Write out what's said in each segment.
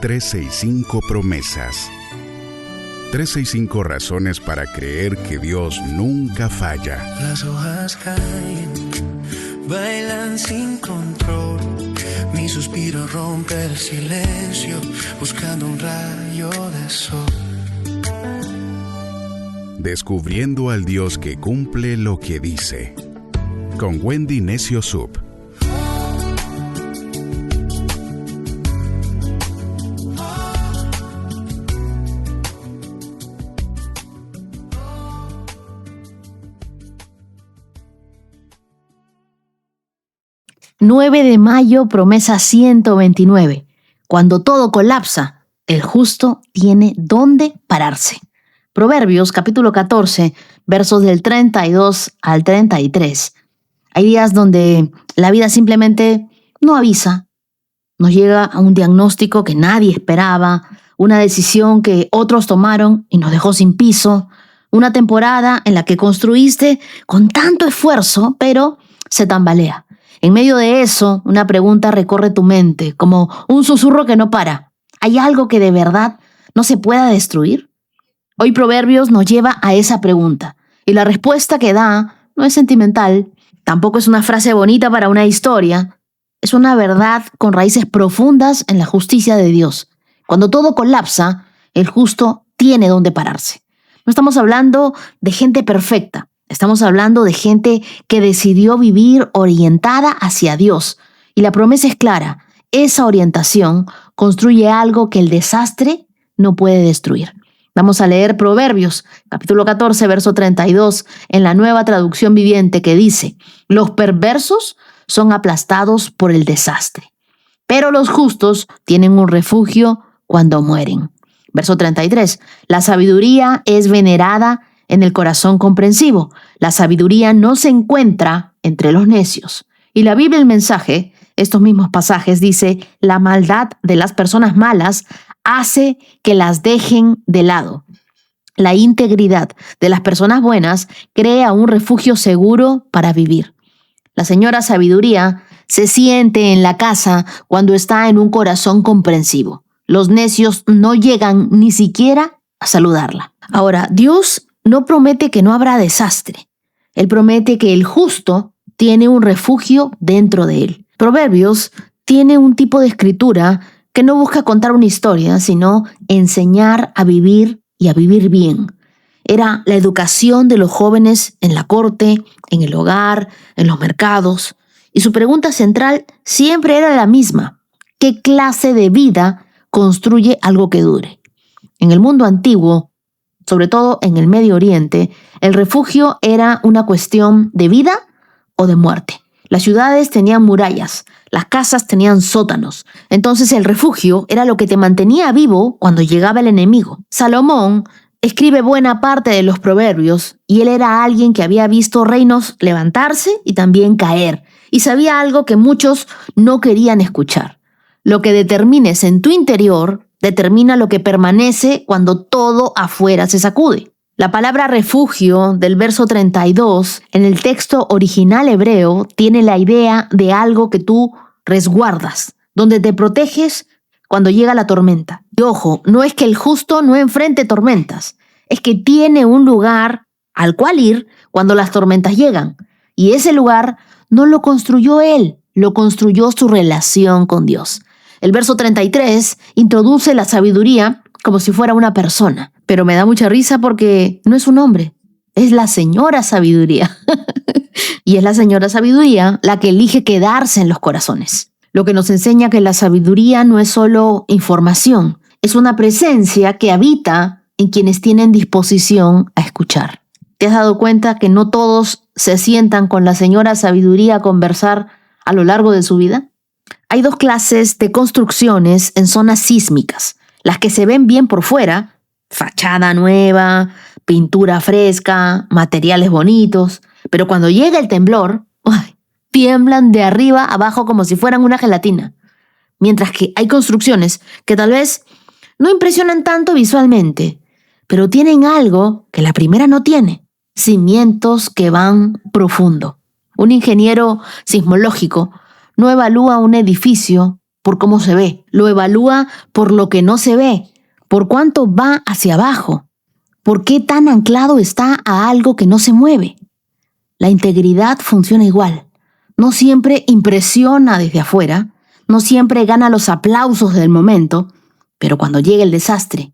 365 promesas. 365 razones para creer que Dios nunca falla. Las hojas caen, bailan sin control. Mi suspiro rompe el silencio, buscando un rayo de sol. Descubriendo al Dios que cumple lo que dice. Con Wendy Necio Sub. ...9 de mayo, promesa 129. Cuando todo colapsa, el justo tiene dónde pararse. Proverbios, capítulo 14, versos del 32 al 33. Hay días donde la vida simplemente no avisa. Nos llega a un diagnóstico que nadie esperaba, una decisión que otros tomaron y nos dejó sin piso, una temporada en la que construiste con tanto esfuerzo, pero se tambalea. En medio de eso, una pregunta recorre tu mente, como un susurro que no para. ¿Hay algo que de verdad no se pueda destruir? Hoy Proverbios nos lleva a esa pregunta, y la respuesta que da no es sentimental, tampoco es una frase bonita para una historia, es una verdad con raíces profundas en la justicia de Dios. Cuando todo colapsa, el justo tiene donde pararse. No estamos hablando de gente perfecta. Estamos hablando de gente que decidió vivir orientada hacia Dios. Y la promesa es clara. Esa orientación construye algo que el desastre no puede destruir. Vamos a leer Proverbios, capítulo 14, verso 32, en la Nueva Traducción Viviente, que dice: los perversos son aplastados por el desastre, pero los justos tienen un refugio cuando mueren. Verso 33, la sabiduría es venerada en el corazón comprensivo. La sabiduría no se encuentra entre los necios. Y la Biblia, el mensaje, estos mismos pasajes, dice: la maldad de las personas malas hace que las dejen de lado. La integridad de las personas buenas crea un refugio seguro para vivir. La señora sabiduría se siente en la casa cuando está en un corazón comprensivo. Los necios no llegan ni siquiera a saludarla. Ahora, Dios no promete que no habrá desastre. Él promete que el justo tiene un refugio dentro de él. Proverbios tiene un tipo de escritura que no busca contar una historia, sino enseñar a vivir y a vivir bien. Era la educación de los jóvenes en la corte, en el hogar, en los mercados. Y su pregunta central siempre era la misma: ¿qué clase de vida construye algo que dure? En el mundo antiguo, sobre todo en el Medio Oriente, el refugio era una cuestión de vida o de muerte. Las ciudades tenían murallas, las casas tenían sótanos. Entonces el refugio era lo que te mantenía vivo cuando llegaba el enemigo. Salomón escribe buena parte de los proverbios y él era alguien que había visto reinos levantarse y también caer. Y sabía algo que muchos no querían escuchar: lo que determines en tu interior determina lo que permanece cuando todo afuera se sacude. La palabra refugio del verso 32 en el texto original hebreo tiene la idea de algo que tú resguardas, donde te proteges cuando llega la tormenta. Y ojo, no es que el justo no enfrente tormentas, es que tiene un lugar al cual ir cuando las tormentas llegan. Y ese lugar no lo construyó él, lo construyó su relación con Dios. El verso 33 introduce la sabiduría como si fuera una persona, pero me da mucha risa porque no es un hombre, es la señora sabiduría. Y es la señora sabiduría la que elige quedarse en los corazones. Lo que nos enseña que la sabiduría no es solo información, es una presencia que habita en quienes tienen disposición a escuchar. ¿Te has dado cuenta que no todos se sientan con la señora sabiduría a conversar a lo largo de su vida? Hay dos clases de construcciones en zonas sísmicas: las que se ven bien por fuera, fachada nueva, pintura fresca, materiales bonitos, pero cuando llega el temblor, tiemblan de arriba a abajo como si fueran una gelatina. Mientras que hay construcciones que tal vez no impresionan tanto visualmente, pero tienen algo que la primera no tiene: cimientos que van profundo. Un ingeniero sismológico no evalúa un edificio por cómo se ve, lo evalúa por lo que no se ve, por cuánto va hacia abajo, por qué tan anclado está a algo que no se mueve. La integridad funciona igual. No siempre impresiona desde afuera, no siempre gana los aplausos del momento, pero cuando llega el desastre,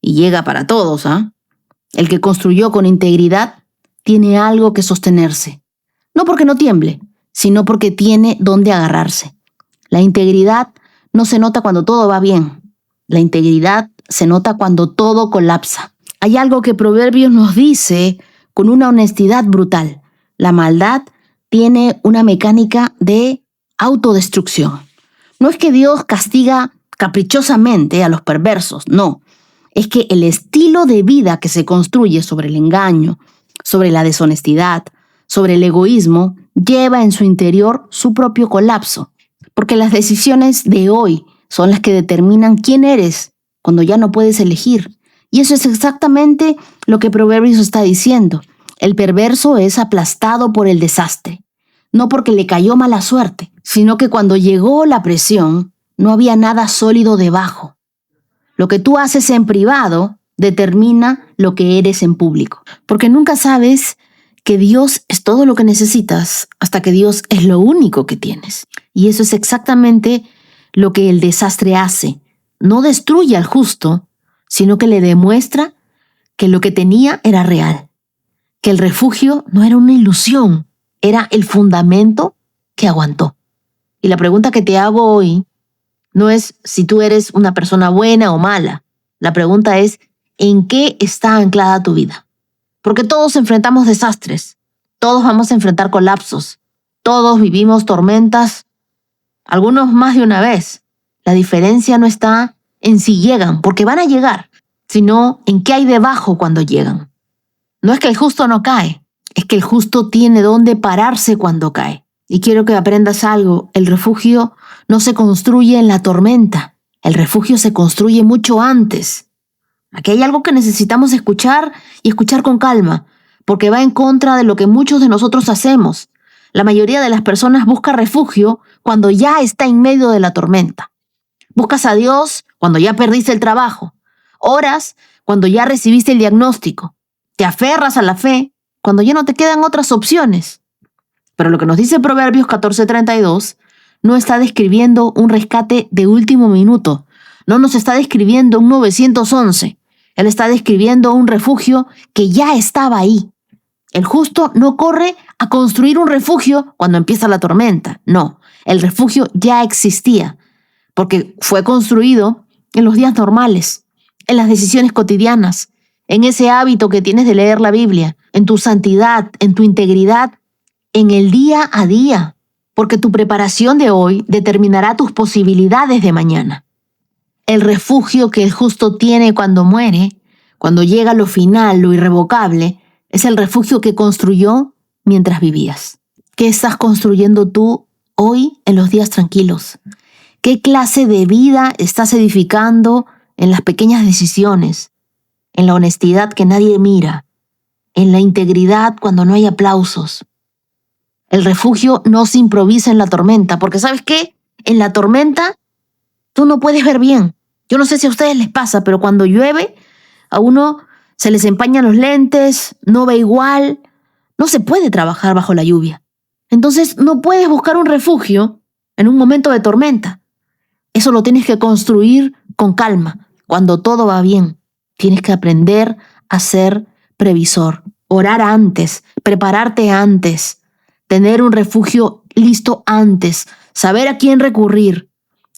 y llega para todos, el que construyó con integridad tiene algo que sostenerse. No porque no tiemble, sino porque tiene dónde agarrarse. La integridad no se nota cuando todo va bien. La integridad se nota cuando todo colapsa. Hay algo que Proverbios nos dice con una honestidad brutal. La maldad tiene una mecánica de autodestrucción. No es que Dios castiga caprichosamente a los perversos, no. Es que el estilo de vida que se construye sobre el engaño, sobre la deshonestidad, sobre el egoísmo, lleva en su interior su propio colapso. Porque las decisiones de hoy son las que determinan quién eres cuando ya no puedes elegir. Y eso es exactamente lo que Proverbios está diciendo. El perverso es aplastado por el desastre. No porque le cayó mala suerte, sino que cuando llegó la presión, no había nada sólido debajo. Lo que tú haces en privado determina lo que eres en público. Porque nunca sabes que Dios es todo lo que necesitas hasta que Dios es lo único que tienes. Y eso es exactamente lo que el desastre hace. No destruye al justo, sino que le demuestra que lo que tenía era real. Que el refugio no era una ilusión, era el fundamento que aguantó. Y la pregunta que te hago hoy no es si tú eres una persona buena o mala. La pregunta es, ¿en qué está anclada tu vida? Porque todos enfrentamos desastres, todos vamos a enfrentar colapsos, todos vivimos tormentas, algunos más de una vez. La diferencia no está en si llegan, porque van a llegar, sino en qué hay debajo cuando llegan. No es que el justo no cae, es que el justo tiene dónde pararse cuando cae. Y quiero que aprendas algo, el refugio no se construye en la tormenta, el refugio se construye mucho antes. Aquí hay algo que necesitamos escuchar y escuchar con calma, porque va en contra de lo que muchos de nosotros hacemos. La mayoría de las personas busca refugio cuando ya está en medio de la tormenta. Buscas a Dios cuando ya perdiste el trabajo. Oras cuando ya recibiste el diagnóstico. Te aferras a la fe cuando ya no te quedan otras opciones. Pero lo que nos dice Proverbios 14:32 no está describiendo un rescate de último minuto. No nos está describiendo un 911. Él está describiendo un refugio que ya estaba ahí. El justo no corre a construir un refugio cuando empieza la tormenta. No, el refugio ya existía, porque fue construido en los días normales, en las decisiones cotidianas, en ese hábito que tienes de leer la Biblia, en tu santidad, en tu integridad, en el día a día, porque tu preparación de hoy determinará tus posibilidades de mañana. El refugio que el justo tiene cuando muere, cuando llega lo final, lo irrevocable, es el refugio que construyó mientras vivías. ¿Qué estás construyendo tú hoy en los días tranquilos? ¿Qué clase de vida estás edificando en las pequeñas decisiones, en la honestidad que nadie mira, en la integridad cuando no hay aplausos? El refugio no se improvisa en la tormenta, porque ¿sabes qué? En la tormenta tú no puedes ver bien. Yo no sé si a ustedes les pasa, pero cuando llueve, a uno se les empañan los lentes, no ve igual, no se puede trabajar bajo la lluvia. Entonces no puedes buscar un refugio en un momento de tormenta. Eso lo tienes que construir con calma. Cuando todo va bien, tienes que aprender a ser previsor, orar antes, prepararte antes, tener un refugio listo antes, saber a quién recurrir.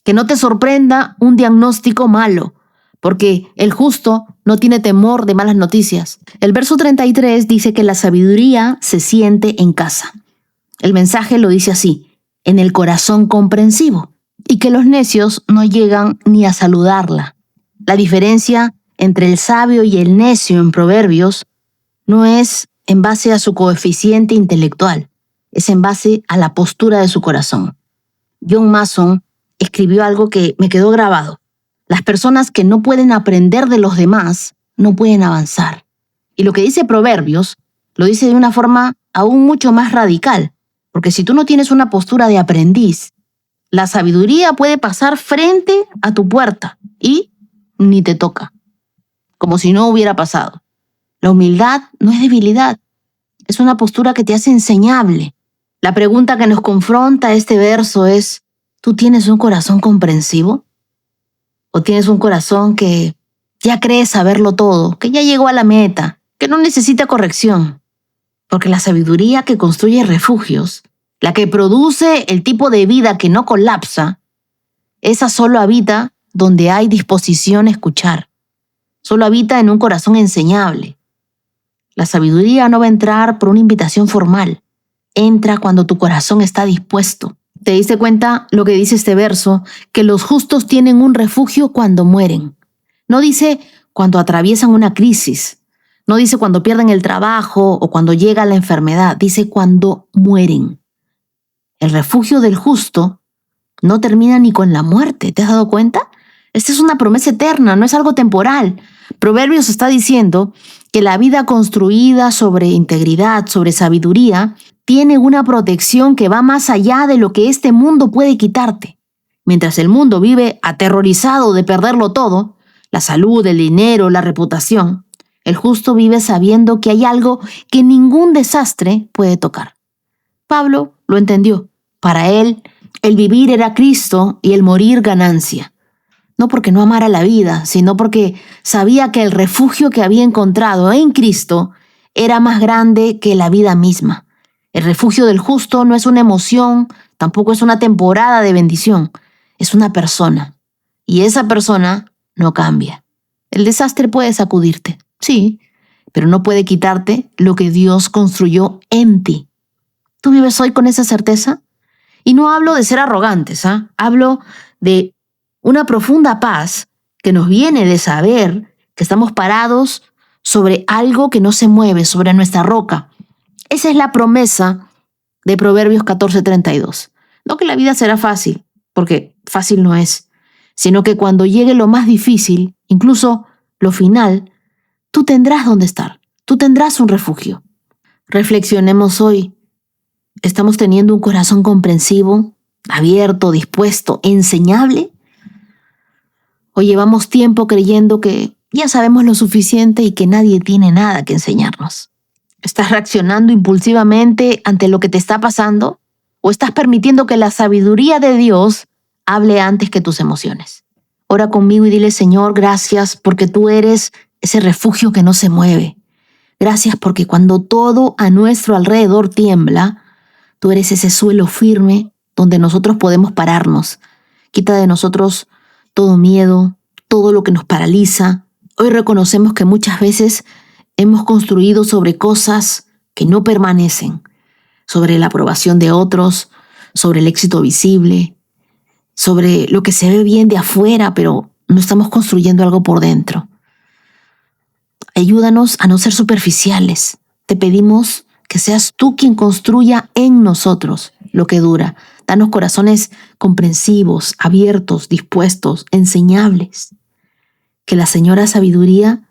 Que no te sorprenda un diagnóstico malo, porque el justo no tiene temor de malas noticias. El verso 33 dice que la sabiduría se siente en casa. El mensaje lo dice así, en el corazón comprensivo, y que los necios no llegan ni a saludarla. La diferencia entre el sabio y el necio en Proverbios no es en base a su coeficiente intelectual, es en base a la postura de su corazón. John Mason escribió algo que me quedó grabado. Las personas que no pueden aprender de los demás no pueden avanzar. Y lo que dice Proverbios lo dice de una forma aún mucho más radical, porque si tú no tienes una postura de aprendiz, La sabiduría puede pasar frente a tu puerta y ni te toca, como si no hubiera pasado. La humildad no es debilidad, es una postura que te hace enseñable. La pregunta que nos confronta este verso es, ¿tú tienes un corazón comprensivo? ¿O tienes un corazón que ya cree saberlo todo, que ya llegó a la meta, que no necesita corrección? Porque la sabiduría que construye refugios, la que produce el tipo de vida que no colapsa, esa solo habita donde hay disposición a escuchar. Solo habita en un corazón enseñable. La sabiduría no va a entrar por una invitación formal. Entra cuando tu corazón está dispuesto. ¿Te diste cuenta lo que dice este verso? Que los justos tienen un refugio cuando mueren. No dice cuando atraviesan una crisis. No dice cuando pierden el trabajo o cuando llega la enfermedad. Dice cuando mueren. El refugio del justo no termina ni con la muerte. ¿Te has dado cuenta? Esta es una promesa eterna, no es algo temporal. Proverbios está diciendo que la vida construida sobre integridad, sobre sabiduría, tiene una protección que va más allá de lo que este mundo puede quitarte. Mientras el mundo vive aterrorizado de perderlo todo, la salud, el dinero, la reputación, el justo vive sabiendo que hay algo que ningún desastre puede tocar. Pablo lo entendió. Para él, el vivir era Cristo y el morir ganancia. No porque no amara la vida, sino porque sabía que el refugio que había encontrado en Cristo era más grande que la vida misma. El refugio del justo no es una emoción, tampoco es una temporada de bendición, es una persona. Y esa persona no cambia. El desastre puede sacudirte, sí, pero no puede quitarte lo que Dios construyó en ti. ¿Tú vives hoy con esa certeza? Y no hablo de ser arrogantes, hablo de una profunda paz que nos viene de saber que estamos parados sobre algo que no se mueve, sobre nuestra roca. Esa es la promesa de Proverbios 14:32. No que la vida será fácil, porque fácil no es, sino que cuando llegue lo más difícil, incluso lo final, tú tendrás donde estar, tú tendrás un refugio. Reflexionemos hoy. ¿Estamos teniendo un corazón comprensivo, abierto, dispuesto, enseñable? ¿O llevamos tiempo creyendo que ya sabemos lo suficiente y que nadie tiene nada que enseñarnos? ¿Estás reaccionando impulsivamente ante lo que te está pasando? ¿O estás permitiendo que la sabiduría de Dios hable antes que tus emociones? Ora conmigo y dile, Señor, gracias porque tú eres ese refugio que no se mueve. Gracias porque cuando todo a nuestro alrededor tiembla, tú eres ese suelo firme donde nosotros podemos pararnos. Quita de nosotros todo miedo, todo lo que nos paraliza. Hoy reconocemos que muchas veces hemos construido sobre cosas que no permanecen, sobre la aprobación de otros, sobre el éxito visible, sobre lo que se ve bien de afuera, pero no estamos construyendo algo por dentro. Ayúdanos a no ser superficiales. Te pedimos que seas tú quien construya en nosotros lo que dura. Danos corazones comprensivos, abiertos, dispuestos, enseñables. Que la Señora Sabiduría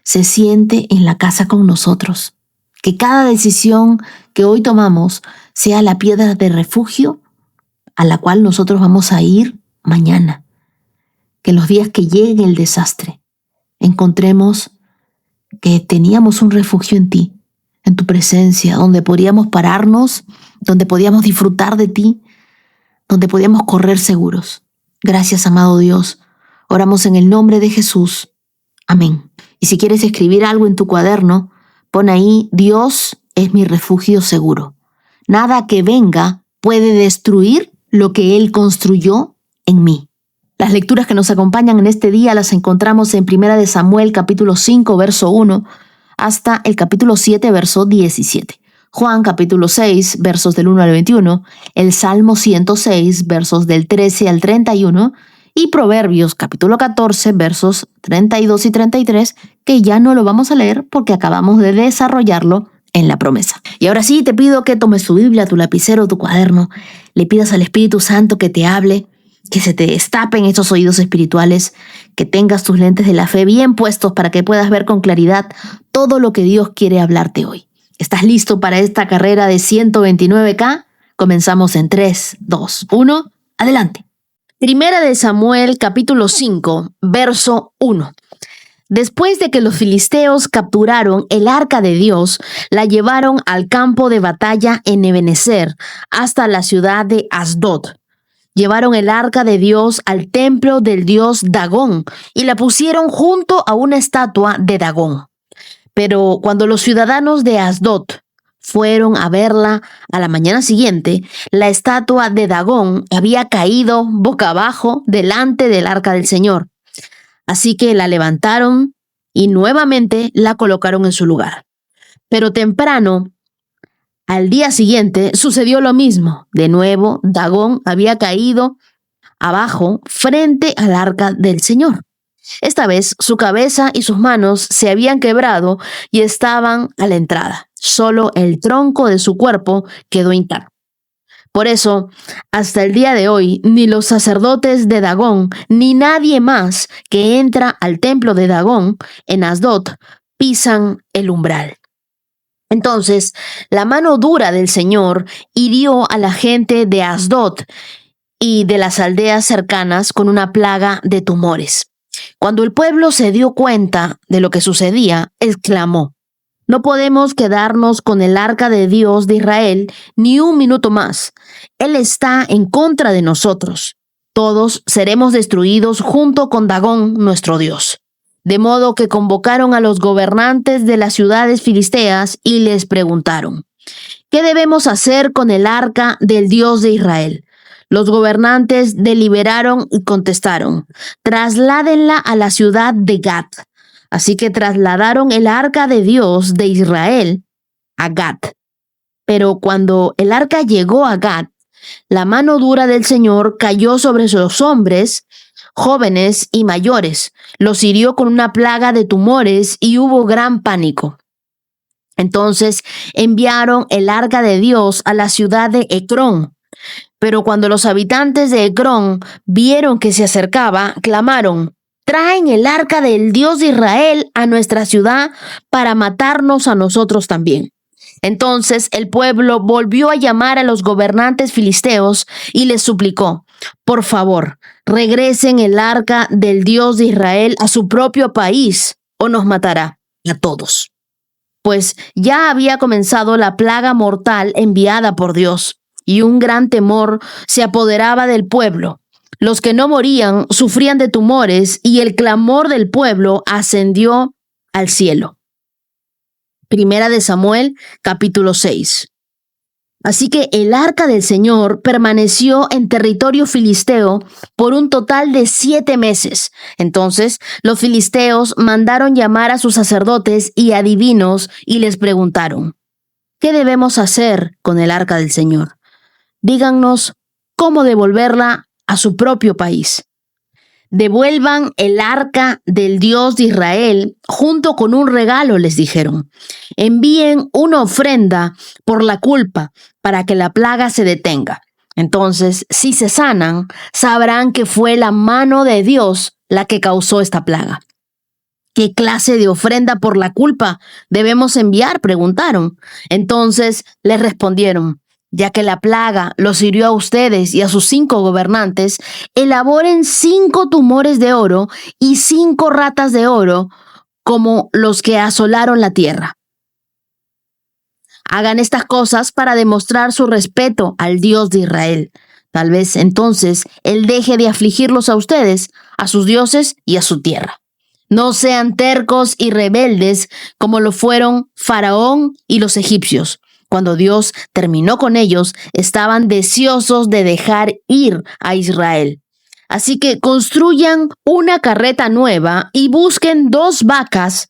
se siente en la casa con nosotros. Que cada decisión que hoy tomamos sea la piedra de refugio a la cual nosotros vamos a ir mañana. Que en los días que llegue el desastre encontremos que teníamos un refugio en ti, en tu presencia, donde podíamos pararnos, donde podíamos disfrutar de ti, donde podíamos correr seguros. Gracias, amado Dios. Oramos en el nombre de Jesús. Amén. Y si quieres escribir algo en tu cuaderno, pon ahí, Dios es mi refugio seguro. Nada que venga puede destruir lo que Él construyó en mí. Las lecturas que nos acompañan en este día las encontramos en 1 Samuel capítulo 5, verso 1, hasta el capítulo 7, verso 17. Juan capítulo 6, versos del 1 al 21, el Salmo 106, versos del 13 al 31, y Proverbios capítulo 14, versos 32 y 33, que ya no lo vamos a leer porque acabamos de desarrollarlo en la promesa. Y ahora sí, te pido que tomes tu Biblia, tu lapicero, tu cuaderno, le pidas al Espíritu Santo que te hable, que se te destapen estos oídos espirituales, que tengas tus lentes de la fe bien puestos para que puedas ver con claridad todo lo que Dios quiere hablarte hoy. ¿Estás listo para esta carrera de 129K? Comenzamos en 3, 2, 1... Adelante. Primera de Samuel, capítulo 5, verso 1. Después de que los filisteos capturaron el arca de Dios, la llevaron al campo de batalla en Ebenezer, hasta la ciudad de Asdod. Llevaron el arca de Dios al templo del dios Dagón y la pusieron junto a una estatua de Dagón. Pero cuando los ciudadanos de Asdod fueron a verla a la mañana siguiente, la estatua de Dagón había caído boca abajo delante del arca del Señor. Así que la levantaron y nuevamente la colocaron en su lugar. Pero temprano, al día siguiente, sucedió lo mismo. De nuevo, Dagón había caído abajo frente al arca del Señor. Esta vez, su cabeza y sus manos se habían quebrado y estaban a la entrada. Solo el tronco de su cuerpo quedó intacto. Por eso, hasta el día de hoy, ni los sacerdotes de Dagón, ni nadie más que entra al templo de Dagón en Asdod, pisan el umbral. Entonces, la mano dura del Señor hirió a la gente de Asdod y de las aldeas cercanas con una plaga de tumores. Cuando el pueblo se dio cuenta de lo que sucedía, exclamó: «No podemos quedarnos con el arca de Dios de Israel ni un minuto más. Él está en contra de nosotros. Todos seremos destruidos junto con Dagón, nuestro Dios». De modo que convocaron a los gobernantes de las ciudades filisteas y les preguntaron: «¿Qué debemos hacer con el arca del Dios de Israel?». Los gobernantes deliberaron y contestaron: «Trasládenla a la ciudad de Gat». Así que trasladaron el arca de Dios de Israel a Gat. Pero cuando el arca llegó a Gat, la mano dura del Señor cayó sobre los hombres, jóvenes y mayores. Los hirió con una plaga de tumores y hubo gran pánico. Entonces enviaron el arca de Dios a la ciudad de Ecrón. Pero cuando los habitantes de Ecrón vieron que se acercaba, clamaron: «Traen el arca del Dios de Israel a nuestra ciudad para matarnos a nosotros también». Entonces el pueblo volvió a llamar a los gobernantes filisteos y les suplicó: «Por favor, regresen el arca del Dios de Israel a su propio país, o nos matará a todos». Pues ya había comenzado la plaga mortal enviada por Dios, y un gran temor se apoderaba del pueblo. Los que no morían sufrían de tumores y el clamor del pueblo ascendió al cielo. Primera de Samuel, capítulo 6. Así que el arca del Señor permaneció en territorio filisteo por un total de 7 meses. Entonces los filisteos mandaron llamar a sus sacerdotes y adivinos y les preguntaron: «¿Qué debemos hacer con el arca del Señor? Díganos cómo devolverla a su propio país». «Devuelvan el arca del Dios de Israel junto con un regalo», les dijeron. «Envíen una ofrenda por la culpa para que la plaga se detenga. Entonces, si se sanan, sabrán que fue la mano de Dios la que causó esta plaga». «¿Qué clase de ofrenda por la culpa debemos enviar?», preguntaron. Entonces les respondieron: «Ya que la plaga los hirió a ustedes y a sus 5 gobernantes, elaboren 5 tumores de oro y 5 ratas de oro como los que asolaron la tierra. Hagan estas cosas para demostrar su respeto al Dios de Israel. Tal vez entonces Él deje de afligirlos a ustedes, a sus dioses y a su tierra. No sean tercos y rebeldes como lo fueron Faraón y los egipcios. Cuando Dios terminó con ellos, estaban deseosos de dejar ir a Israel. Así que construyan una carreta nueva y busquen 2 vacas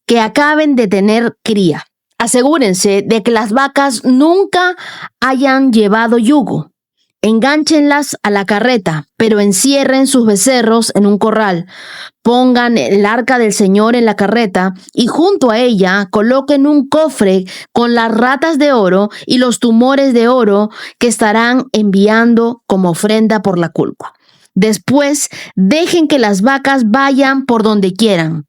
que acaben de tener cría. Asegúrense de que las vacas nunca hayan llevado yugo. Engánchenlas a la carreta, pero encierren sus becerros en un corral. Pongan el arca del Señor en la carreta y junto a ella coloquen un cofre con las ratas de oro y los tumores de oro que estarán enviando como ofrenda por la culpa. Después, dejen que las vacas vayan por donde quieran.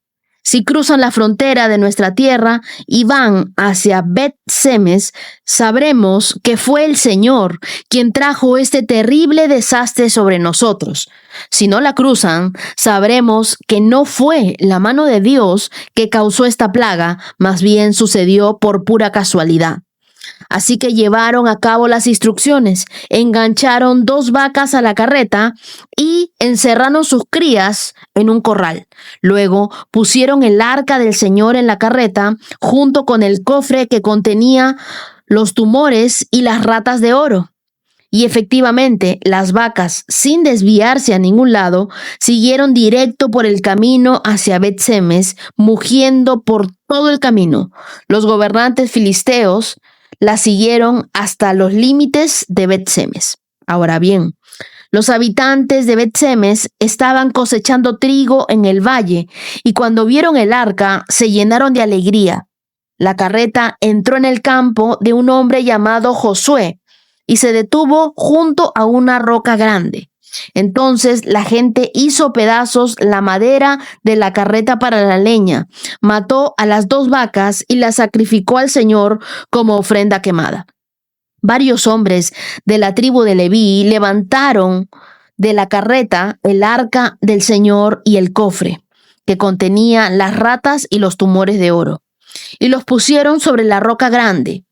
Si cruzan la frontera de nuestra tierra y van hacia Bet-Semes, sabremos que fue el Señor quien trajo este terrible desastre sobre nosotros. Si no la cruzan, sabremos que no fue la mano de Dios que causó esta plaga, más bien sucedió por pura casualidad. Así que llevaron a cabo las instrucciones, engancharon 2 vacas a la carreta y encerraron sus crías en un corral. Luego pusieron el arca del Señor en la carreta junto con el cofre que contenía los tumores y las ratas de oro. Y efectivamente, las vacas, sin desviarse a ningún lado, siguieron directo por el camino hacia Bet-Semes, mugiendo por todo el camino. Los gobernantes filisteos la siguieron hasta los límites de Bet-Semes. Ahora bien, los habitantes de Bet-Semes estaban cosechando trigo en el valle y cuando vieron el arca se llenaron de alegría. La carreta entró en el campo de un hombre llamado Josué y se detuvo junto a una roca grande. Entonces la gente hizo pedazos la madera de la carreta para la leña, mató a las 2 vacas y las sacrificó al Señor como ofrenda quemada. Varios hombres de la tribu de Leví levantaron de la carreta el arca del Señor y el cofre, que contenía las ratas y los tumores de oro, y los pusieron sobre la roca grande.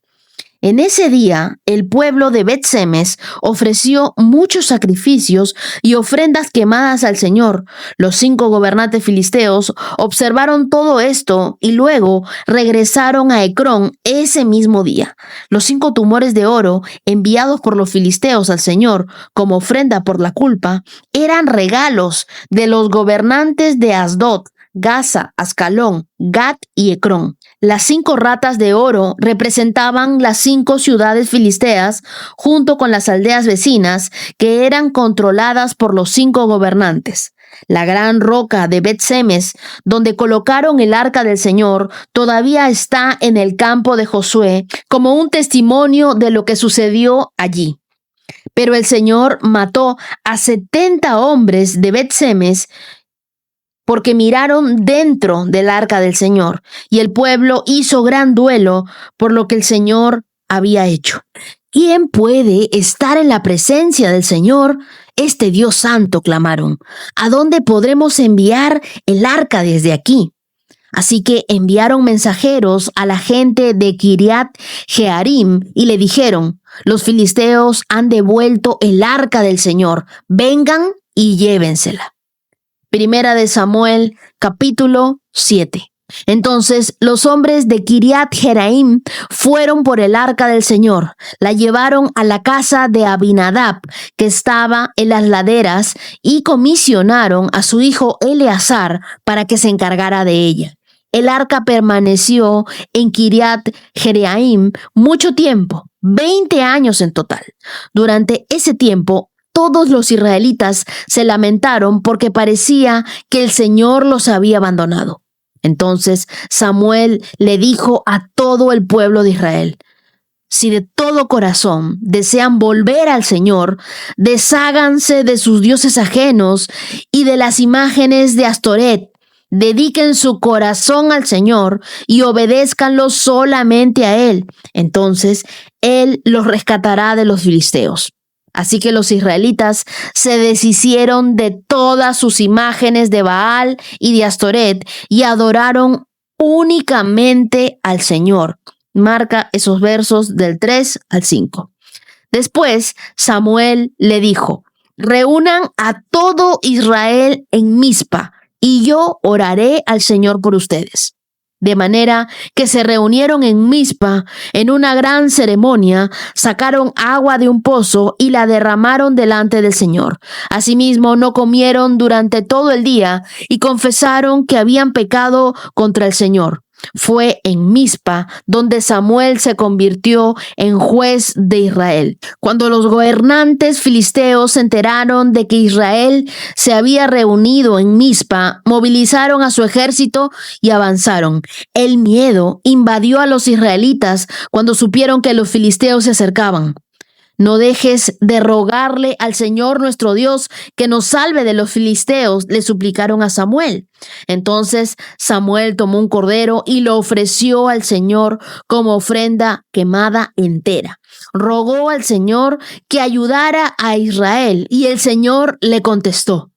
En ese día, el pueblo de Bet-Semes ofreció muchos sacrificios y ofrendas quemadas al Señor. Los 5 gobernantes filisteos observaron todo esto y luego regresaron a Ecrón ese mismo día. Los 5 tumores de oro enviados por los filisteos al Señor como ofrenda por la culpa eran regalos de los gobernantes de Asdod, Gaza, Ascalón, Gat y Ecrón. Las 5 ratas de oro representaban las 5 ciudades filisteas junto con las aldeas vecinas que eran controladas por los 5 gobernantes. La gran roca de Bet-Semes, donde colocaron el arca del Señor, todavía está en el campo de Josué como un testimonio de lo que sucedió allí. Pero el Señor mató a 70 hombres de Bet-Semes porque miraron dentro del arca del Señor, y el pueblo hizo gran duelo por lo que el Señor había hecho. ¿Quién puede estar en la presencia del Señor? Este Dios santo, clamaron. ¿A dónde podremos enviar el arca desde aquí? Así que enviaron mensajeros a la gente de Kiriat Jearim y le dijeron: los filisteos han devuelto el arca del Señor, vengan y llévensela. Primera de Samuel, capítulo 7. Entonces los hombres de Kiriat Jearim fueron por el arca del Señor, la llevaron a la casa de Abinadab, que estaba en las laderas, y comisionaron a su hijo Eleazar para que se encargara de ella. El arca permaneció en Kiriat Jearim mucho tiempo, 20 años en total. Durante ese tiempo, todos los israelitas se lamentaron porque parecía que el Señor los había abandonado. Entonces Samuel le dijo a todo el pueblo de Israel: si de todo corazón desean volver al Señor, desháganse de sus dioses ajenos y de las imágenes de Astoret. Dediquen su corazón al Señor y obedézcanlo solamente a Él. Entonces Él los rescatará de los filisteos. Así que los israelitas se deshicieron de todas sus imágenes de Baal y de Astoret y adoraron únicamente al Señor. Marca esos versos del 3 al 5. Después Samuel le dijo: reúnan a todo Israel en Mizpa y yo oraré al Señor por ustedes. De manera que se reunieron en Mizpa en una gran ceremonia, sacaron agua de un pozo y la derramaron delante del Señor. Asimismo, no comieron durante todo el día y confesaron que habían pecado contra el Señor. Fue en Mizpa donde Samuel se convirtió en juez de Israel. Cuando los gobernantes filisteos se enteraron de que Israel se había reunido en Mizpa, movilizaron a su ejército y avanzaron. El miedo invadió a los israelitas cuando supieron que los filisteos se acercaban. No dejes de rogarle al Señor nuestro Dios que nos salve de los filisteos, le suplicaron a Samuel. Entonces Samuel tomó un cordero y lo ofreció al Señor como ofrenda quemada entera. Rogó al Señor que ayudara a Israel y el Señor le contestó.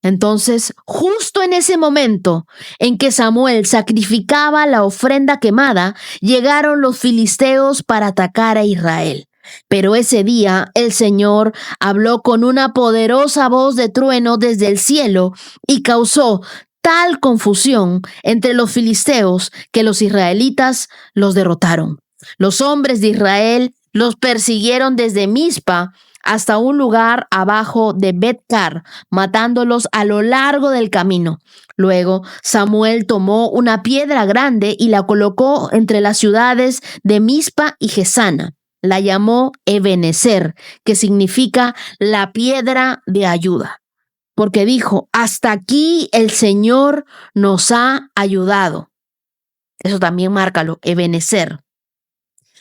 Entonces, justo en ese momento en que Samuel sacrificaba la ofrenda quemada, llegaron los filisteos para atacar a Israel. Pero ese día el Señor habló con una poderosa voz de trueno desde el cielo y causó tal confusión entre los filisteos que los israelitas los derrotaron. Los hombres de Israel los persiguieron desde Mizpa hasta un lugar abajo de Bet-car, matándolos a lo largo del camino. Luego Samuel tomó una piedra grande y la colocó entre las ciudades de Mizpa y Gesana. La llamó Ebenezer, que significa la piedra de ayuda, porque dijo, hasta aquí el Señor nos ha ayudado. Eso también márcalo, Ebenezer.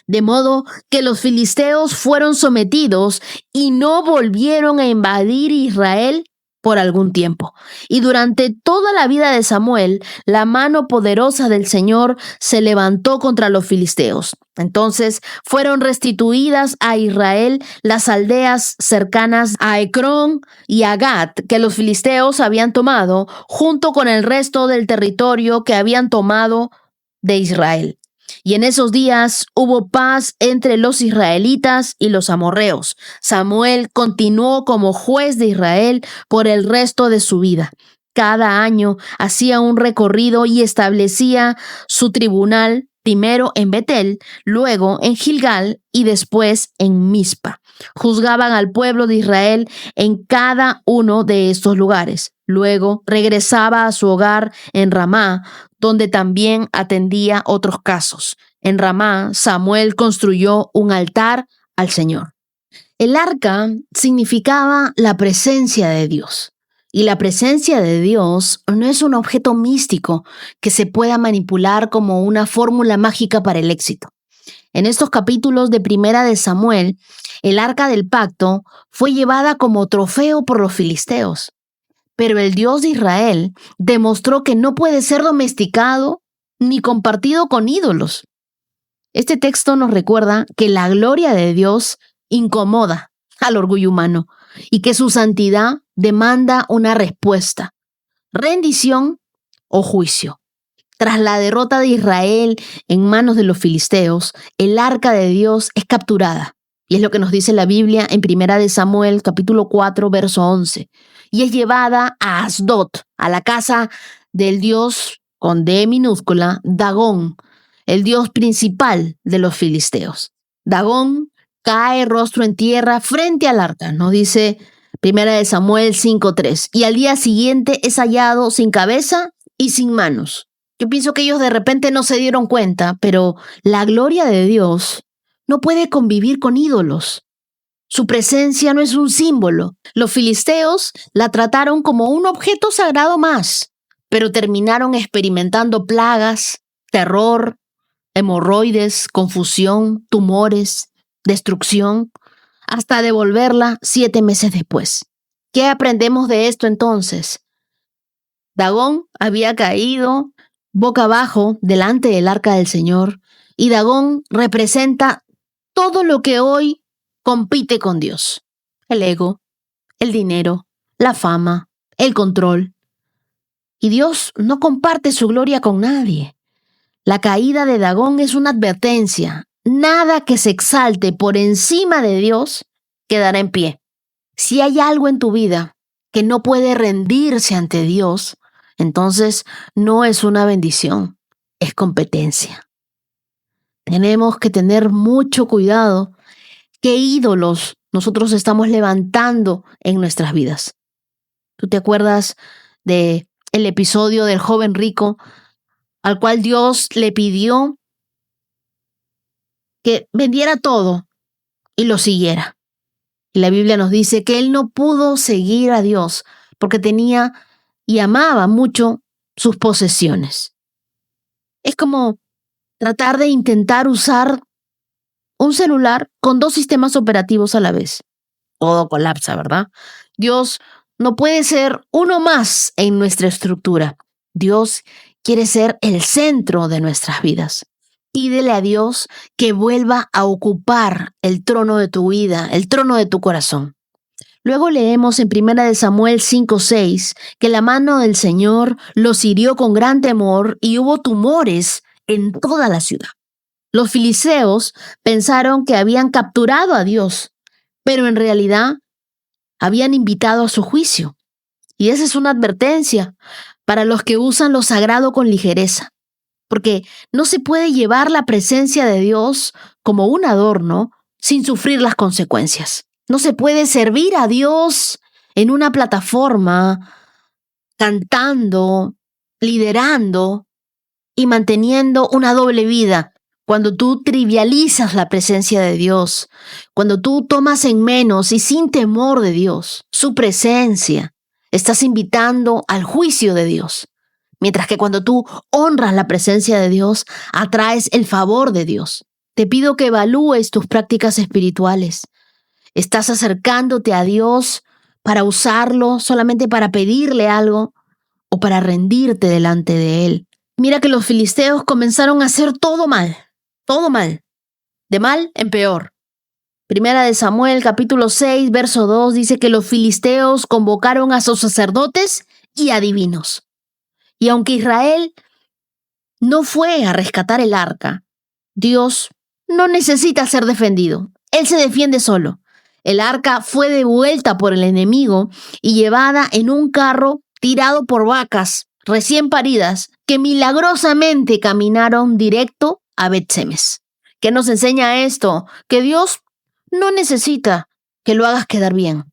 De modo que los filisteos fueron sometidos y no volvieron a invadir Israel por algún tiempo. Y durante toda la vida de Samuel, la mano poderosa del Señor se levantó contra los filisteos. Entonces fueron restituidas a Israel las aldeas cercanas a Ecrón y a Gat que los filisteos habían tomado, junto con el resto del territorio que habían tomado de Israel. Y en esos días hubo paz entre los israelitas y los amorreos. Samuel continuó como juez de Israel por el resto de su vida. Cada año hacía un recorrido y establecía su tribunal, primero en Betel, luego en Gilgal y después en Mizpa. Juzgaban al pueblo de Israel en cada uno de estos lugares. Luego regresaba a su hogar en Ramá, donde también atendía otros casos. En Ramá, Samuel construyó un altar al Señor. El arca significaba la presencia de Dios. Y la presencia de Dios no es un objeto místico que se pueda manipular como una fórmula mágica para el éxito. En estos capítulos de Primera de Samuel, el arca del pacto fue llevada como trofeo por los filisteos. Pero el Dios de Israel demostró que no puede ser domesticado ni compartido con ídolos. Este texto nos recuerda que la gloria de Dios incomoda al orgullo humano y que su santidad demanda una respuesta, rendición o juicio. Tras la derrota de Israel en manos de los filisteos, el arca de Dios es capturada. Y es lo que nos dice la Biblia en Primera de Samuel, capítulo 4, verso 11. Y es llevada a Asdod, a la casa del dios con D minúscula, Dagón, el dios principal de los filisteos. Dagón cae rostro en tierra frente al arca, nos dice Primera de Samuel 5:3. Y al día siguiente es hallado sin cabeza y sin manos. Yo pienso que ellos de repente no se dieron cuenta, pero la gloria de Dios no puede convivir con ídolos. Su presencia no es un símbolo. Los filisteos la trataron como un objeto sagrado más, pero terminaron experimentando plagas, terror, hemorroides, confusión, tumores, destrucción, hasta devolverla 7 meses después. ¿Qué aprendemos de esto entonces? Dagón había caído boca abajo delante del arca del Señor y Dagón representa todo lo que hoy compite con Dios. El ego, el dinero, la fama, el control. Y Dios no comparte su gloria con nadie. La caída de Dagón es una advertencia. Nada que se exalte por encima de Dios quedará en pie. Si hay algo en tu vida que no puede rendirse ante Dios, entonces no es una bendición, es competencia. Tenemos que tener mucho cuidado qué ídolos nosotros estamos levantando en nuestras vidas. ¿Tú te acuerdas de el episodio del joven rico al cual Dios le pidió que vendiera todo y lo siguiera? Y la Biblia nos dice que él no pudo seguir a Dios porque tenía y amaba mucho sus posesiones. Es como tratar de intentar usar un celular con 2 sistemas operativos a la vez. Todo colapsa, ¿verdad? Dios no puede ser uno más en nuestra estructura. Dios quiere ser el centro de nuestras vidas. Pídele a Dios que vuelva a ocupar el trono de tu vida, el trono de tu corazón. Luego leemos en 1 Samuel 5:6 que la mano del Señor los hirió con gran temor y hubo tumores en toda la ciudad. Los filisteos pensaron que habían capturado a Dios, pero en realidad habían invitado a su juicio. Y esa es una advertencia para los que usan lo sagrado con ligereza, porque no se puede llevar la presencia de Dios como un adorno sin sufrir las consecuencias. No se puede servir a Dios en una plataforma, cantando, liderando y manteniendo una doble vida. Cuando tú trivializas la presencia de Dios, cuando tú tomas en menos y sin temor de Dios su presencia, estás invitando al juicio de Dios. Mientras que cuando tú honras la presencia de Dios, atraes el favor de Dios. Te pido que evalúes tus prácticas espirituales. ¿Estás acercándote a Dios para usarlo solamente para pedirle algo o para rendirte delante de Él? Mira que los filisteos comenzaron a hacer todo mal, de mal en peor. 1 Samuel capítulo 6, verso 2 dice que los filisteos convocaron a sus sacerdotes y adivinos. Y aunque Israel no fue a rescatar el arca, Dios no necesita ser defendido. Él se defiende solo. El arca fue devuelta por el enemigo y llevada en un carro tirado por vacas recién paridas que milagrosamente caminaron directo a Bet-Semes. ¿Qué nos enseña esto? Que Dios no necesita que lo hagas quedar bien,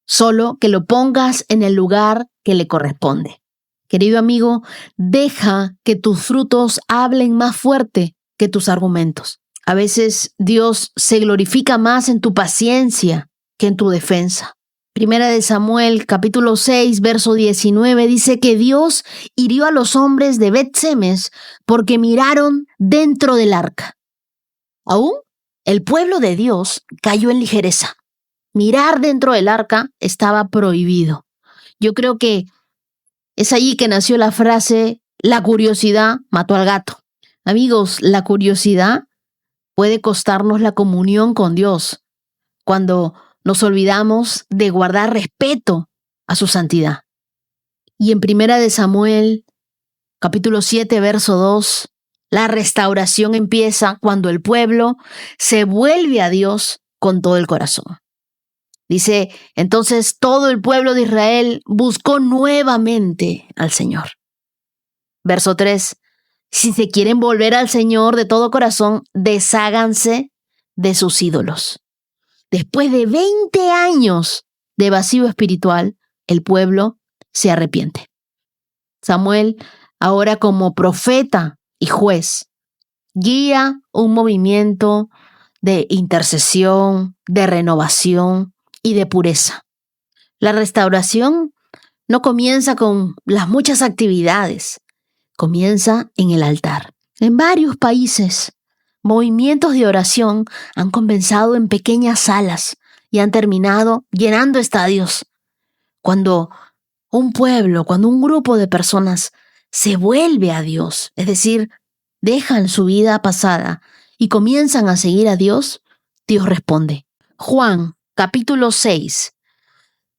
solo que lo pongas en el lugar que le corresponde. Querido amigo, deja que tus frutos hablen más fuerte que tus argumentos. A veces Dios se glorifica más en tu paciencia que en tu defensa. 1 Samuel capítulo 6, verso 19 dice que Dios hirió a los hombres de Bet-Semes porque miraron dentro del arca. Aún el pueblo de Dios cayó en ligereza. Mirar dentro del arca estaba prohibido. Yo creo que es allí que nació la frase, la curiosidad mató al gato. Amigos, la curiosidad puede costarnos la comunión con Dios cuando nos olvidamos de guardar respeto a su santidad. Y en 1 Samuel, capítulo 7, verso 2, la restauración empieza cuando el pueblo se vuelve a Dios con todo el corazón. Dice, entonces todo el pueblo de Israel buscó nuevamente al Señor. Verso 3, si se quieren volver al Señor de todo corazón, desháganse de sus ídolos. Después de 20 años de vacío espiritual, el pueblo se arrepiente. Samuel, ahora como profeta y juez, guía un movimiento de intercesión, de renovación y de pureza. La restauración no comienza con las muchas actividades, comienza en el altar. En varios países, movimientos de oración han comenzado en pequeñas salas y han terminado llenando estadios. Cuando un pueblo, cuando un grupo de personas se vuelve a Dios, es decir, dejan su vida pasada y comienzan a seguir a Dios, Dios responde. Juan, capítulo 6.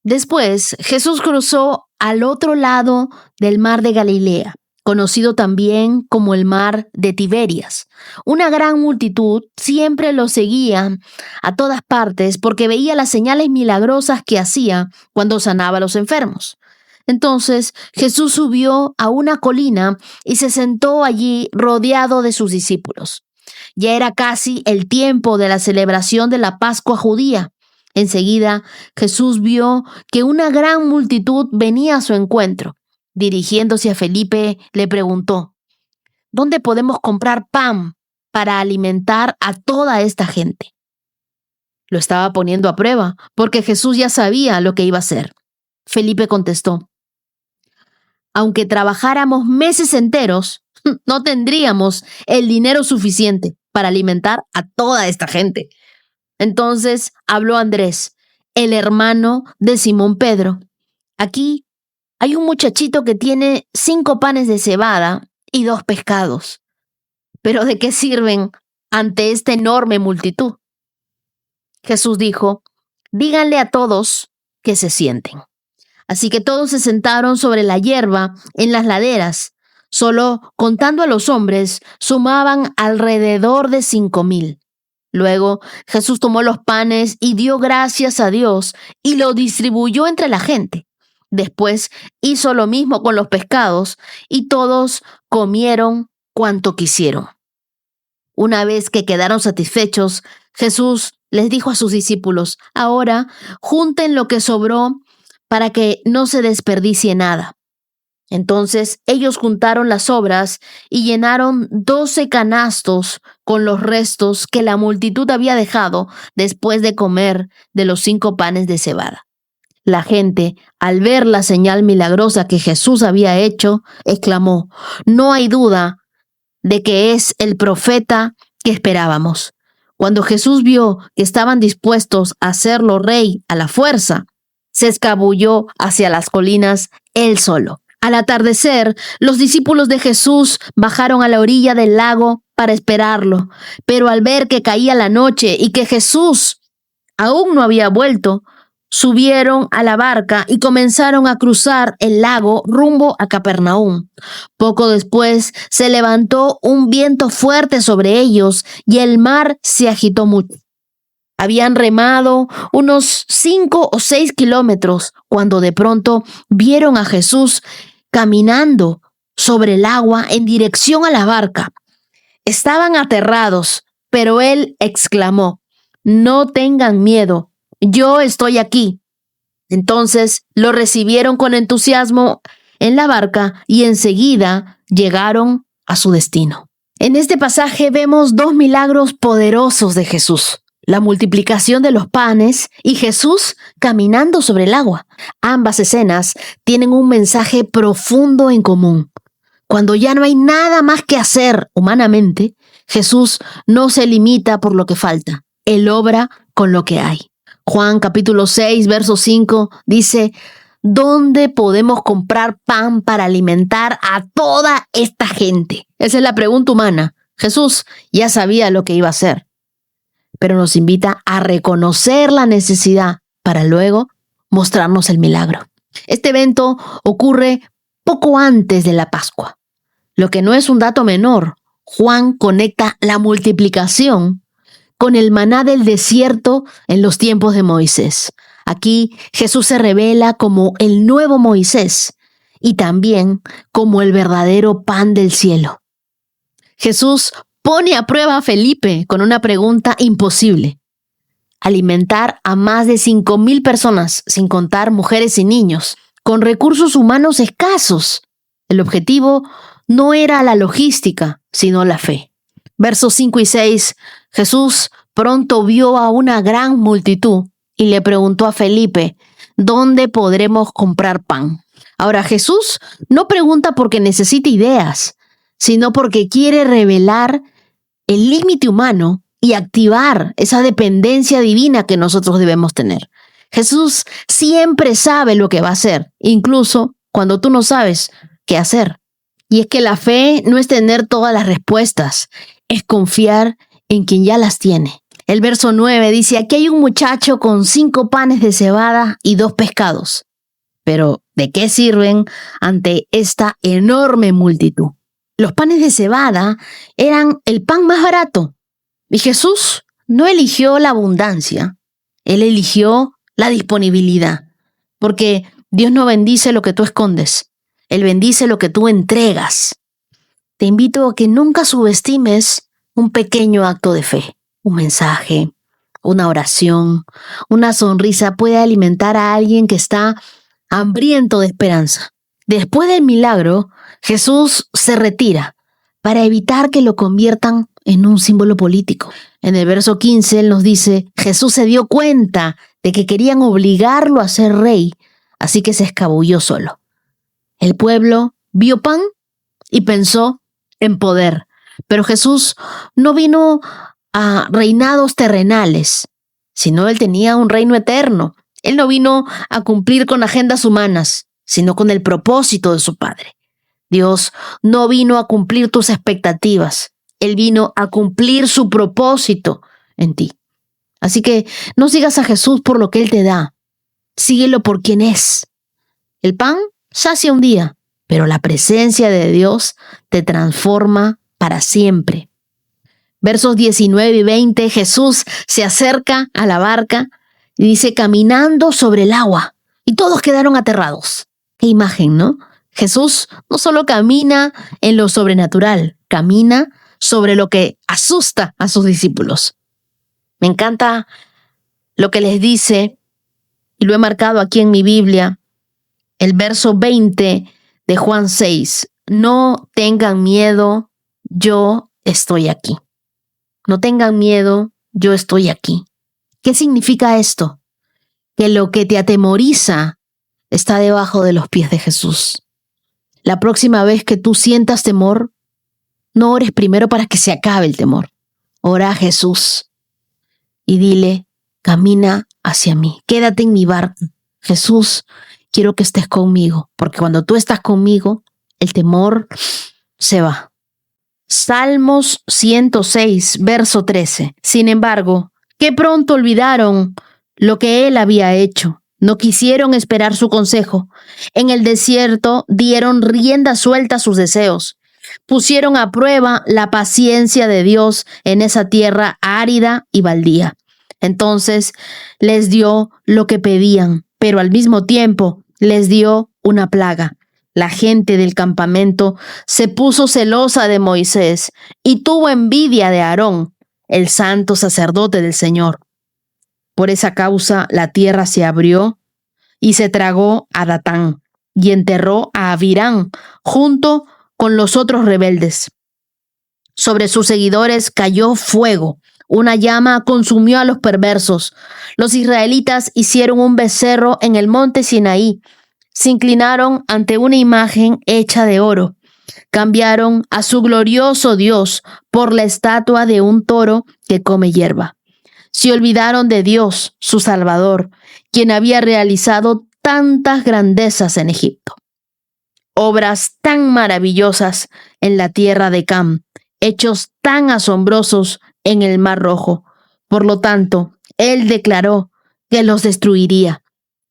Después, Jesús cruzó al otro lado del mar de Galilea, conocido también como el mar de Tiberias. Una gran multitud siempre lo seguía a todas partes porque veía las señales milagrosas que hacía cuando sanaba a los enfermos. Entonces Jesús subió a una colina y se sentó allí rodeado de sus discípulos. Ya era casi el tiempo de la celebración de la Pascua judía. Enseguida Jesús vio que una gran multitud venía a su encuentro. Dirigiéndose a Felipe, le preguntó, ¿dónde podemos comprar pan para alimentar a toda esta gente? Lo estaba poniendo a prueba, porque Jesús ya sabía lo que iba a hacer. Felipe contestó, aunque trabajáramos meses enteros, no tendríamos el dinero suficiente para alimentar a toda esta gente. Entonces habló Andrés, el hermano de Simón Pedro. Aquí hay un muchachito que tiene 5 panes de cebada y 2 pescados. ¿Pero de qué sirven ante esta enorme multitud? Jesús dijo, díganle a todos que se sienten. Así que todos se sentaron sobre la hierba en las laderas. Solo contando a los hombres, sumaban alrededor de 5,000. Luego Jesús tomó los panes y dio gracias a Dios y lo distribuyó entre la gente. Después hizo lo mismo con los pescados y todos comieron cuanto quisieron. Una vez que quedaron satisfechos, Jesús les dijo a sus discípulos, ahora junten lo que sobró para que no se desperdicie nada. Entonces ellos juntaron las sobras y llenaron 12 canastos con los restos que la multitud había dejado después de comer de los 5 panes de cebada. La gente, al ver la señal milagrosa que Jesús había hecho, exclamó, no hay duda de que es el profeta que esperábamos. Cuando Jesús vio que estaban dispuestos a hacerlo rey a la fuerza, se escabulló hacia las colinas él solo. Al atardecer, los discípulos de Jesús bajaron a la orilla del lago para esperarlo, pero al ver que caía la noche y que Jesús aún no había vuelto, subieron a la barca y comenzaron a cruzar el lago rumbo a Capernaum. Poco después se levantó un viento fuerte sobre ellos y el mar se agitó mucho. Habían remado unos 5 o 6 kilómetros cuando de pronto vieron a Jesús caminando sobre el agua en dirección a la barca. Estaban aterrados, pero él exclamó, no tengan miedo. Yo estoy aquí. Entonces lo recibieron con entusiasmo en la barca y enseguida llegaron a su destino. En este pasaje vemos 2 milagros poderosos de Jesús. La multiplicación de los panes y Jesús caminando sobre el agua. Ambas escenas tienen un mensaje profundo en común. Cuando ya no hay nada más que hacer humanamente, Jesús no se limita por lo que falta. Él obra con lo que hay. Juan capítulo 6, verso 5 dice, ¿dónde podemos comprar pan para alimentar a toda esta gente? Esa es la pregunta humana. Jesús ya sabía lo que iba a hacer, pero nos invita a reconocer la necesidad para luego mostrarnos el milagro. Este evento ocurre poco antes de la Pascua. Lo que no es un dato menor, Juan conecta la multiplicación con el maná del desierto en los tiempos de Moisés. Aquí Jesús se revela como el nuevo Moisés y también como el verdadero pan del cielo. Jesús pone a prueba a Felipe con una pregunta imposible. Alimentar a más de 5,000 personas, sin contar mujeres y niños, con recursos humanos escasos. El objetivo no era la logística, sino la fe. Versos 5 y 6, Jesús pronto vio a una gran multitud y le preguntó a Felipe, ¿dónde podremos comprar pan? Ahora, Jesús no pregunta porque necesita ideas, sino porque quiere revelar el límite humano y activar esa dependencia divina que nosotros debemos tener. Jesús siempre sabe lo que va a hacer, incluso cuando tú no sabes qué hacer. Y es que la fe no es tener todas las respuestas, es confiar en quien ya las tiene. El verso 9 dice, aquí hay un muchacho con 5 panes de cebada y 2 pescados. Pero, ¿de qué sirven ante esta enorme multitud? Los panes de cebada eran el pan más barato. Y Jesús no eligió la abundancia, Él eligió la disponibilidad. Porque Dios no bendice lo que tú escondes, Él bendice lo que tú entregas. Te invito a que nunca subestimes un pequeño acto de fe. Un mensaje, una oración, una sonrisa puede alimentar a alguien que está hambriento de esperanza. Después del milagro, Jesús se retira para evitar que lo conviertan en un símbolo político. En el verso 15 Él nos dice, Jesús se dio cuenta de que querían obligarlo a ser rey, así que se escabulló solo. El pueblo vio pan y pensó en poder, Pero Jesús no vino a reinados terrenales, sino Él tenía un reino eterno. Él no vino a cumplir con agendas humanas, sino con el propósito de su Padre. Dios no vino a cumplir tus expectativas. Él vino a cumplir su propósito en ti. Así que no sigas a Jesús por lo que Él te da. Síguelo por quien es. El pan sacia un día, pero la presencia de Dios te transforma para siempre. Versos 19 y 20, Jesús se acerca a la barca y dice, caminando sobre el agua. Y todos quedaron aterrados. Qué imagen, ¿no? Jesús no solo camina en lo sobrenatural, camina sobre lo que asusta a sus discípulos. Me encanta lo que les dice, y lo he marcado aquí en mi Biblia, el verso 20 de Juan 6. No tengan miedo, yo estoy aquí. No tengan miedo, yo estoy aquí. ¿Qué significa esto? Que lo que te atemoriza está debajo de los pies de Jesús. La próxima vez que tú sientas temor, no ores primero para que se acabe el temor. Ora a Jesús y dile, camina hacia mí, quédate en mi barco. Jesús, quiero que estés conmigo, porque cuando tú estás conmigo, el temor se va. Salmos 106, verso 13. Sin embargo, qué pronto olvidaron lo que Él había hecho. No quisieron esperar su consejo. En el desierto dieron rienda suelta a sus deseos. Pusieron a prueba la paciencia de Dios en esa tierra árida y baldía. Entonces les dio lo que pedían, pero al mismo tiempo les dio una plaga. La gente del campamento se puso celosa de Moisés y tuvo envidia de Aarón, el santo sacerdote del Señor. Por esa causa la tierra se abrió y se tragó a Datán y enterró a Abirán junto con los otros rebeldes. Sobre sus seguidores cayó fuego. Una llama consumió a los perversos. Los israelitas hicieron un becerro en el monte Sinaí. Se inclinaron ante una imagen hecha de oro. Cambiaron a su glorioso Dios por la estatua de un toro que come hierba. Se olvidaron de Dios, su Salvador, quien había realizado tantas grandezas en Egipto. Obras tan maravillosas en la tierra de Cam, hechos tan asombrosos en el Mar Rojo. Por lo tanto, Él declaró que los destruiría.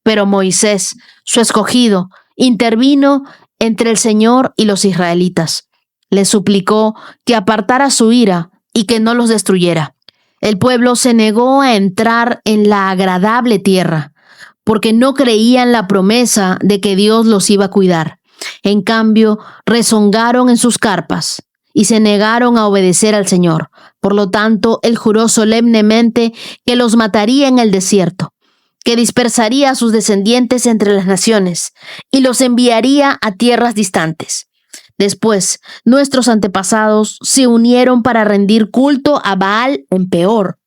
Pero Moisés, su escogido, intervino entre el Señor y los israelitas. Le suplicó que apartara su ira y que no los destruyera. El pueblo se negó a entrar en la agradable tierra, porque no creía en la promesa de que Dios los iba a cuidar. En cambio, rezongaron en sus carpas y se negaron a obedecer al Señor. Por lo tanto, Él juró solemnemente que los mataría en el desierto, que dispersaría a sus descendientes entre las naciones y los enviaría a tierras distantes. Después, nuestros antepasados se unieron para rendir culto a Baal en Peor.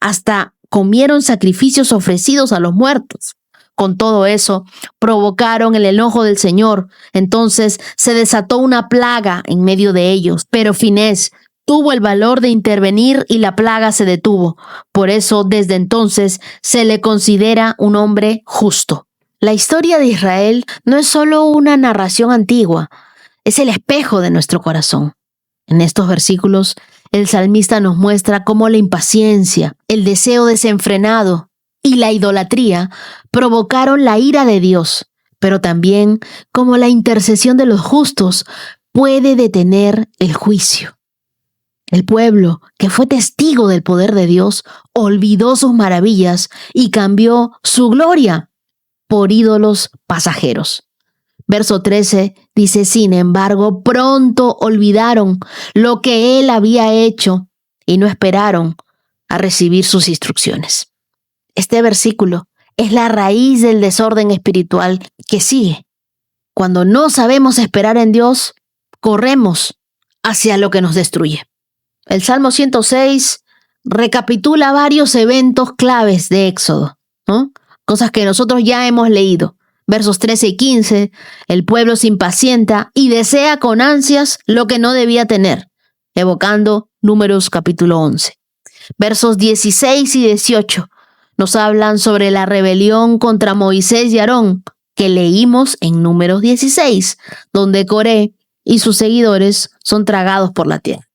Hasta comieron sacrificios ofrecidos a los muertos. Con todo eso, provocaron el enojo del Señor. Entonces se desató una plaga en medio de ellos. Pero Finés tuvo el valor de intervenir y la plaga se detuvo. Por eso, desde entonces, se le considera un hombre justo. La historia de Israel no es solo una narración antigua, es el espejo de nuestro corazón. En estos versículos, el salmista nos muestra cómo la impaciencia, el deseo desenfrenado y la idolatría provocaron la ira de Dios, pero también cómo la intercesión de los justos puede detener el juicio. El pueblo, que fue testigo del poder de Dios, olvidó sus maravillas y cambió su gloria por ídolos pasajeros. Verso 13 dice, sin embargo, pronto olvidaron lo que Él había hecho y no esperaron a recibir sus instrucciones. Este versículo es la raíz del desorden espiritual que sigue. Cuando no sabemos esperar en Dios, corremos hacia lo que nos destruye. El Salmo 106 recapitula varios eventos claves de Éxodo, ¿no? Cosas que nosotros ya hemos leído. Versos 13 y 15, el pueblo se impacienta y desea con ansias lo que no debía tener. evocando Números capítulo 11. Versos 16 y 18 nos hablan sobre la rebelión contra Moisés y Aarón, que leímos en Números 16, donde Coré y sus seguidores son tragados por la tierra.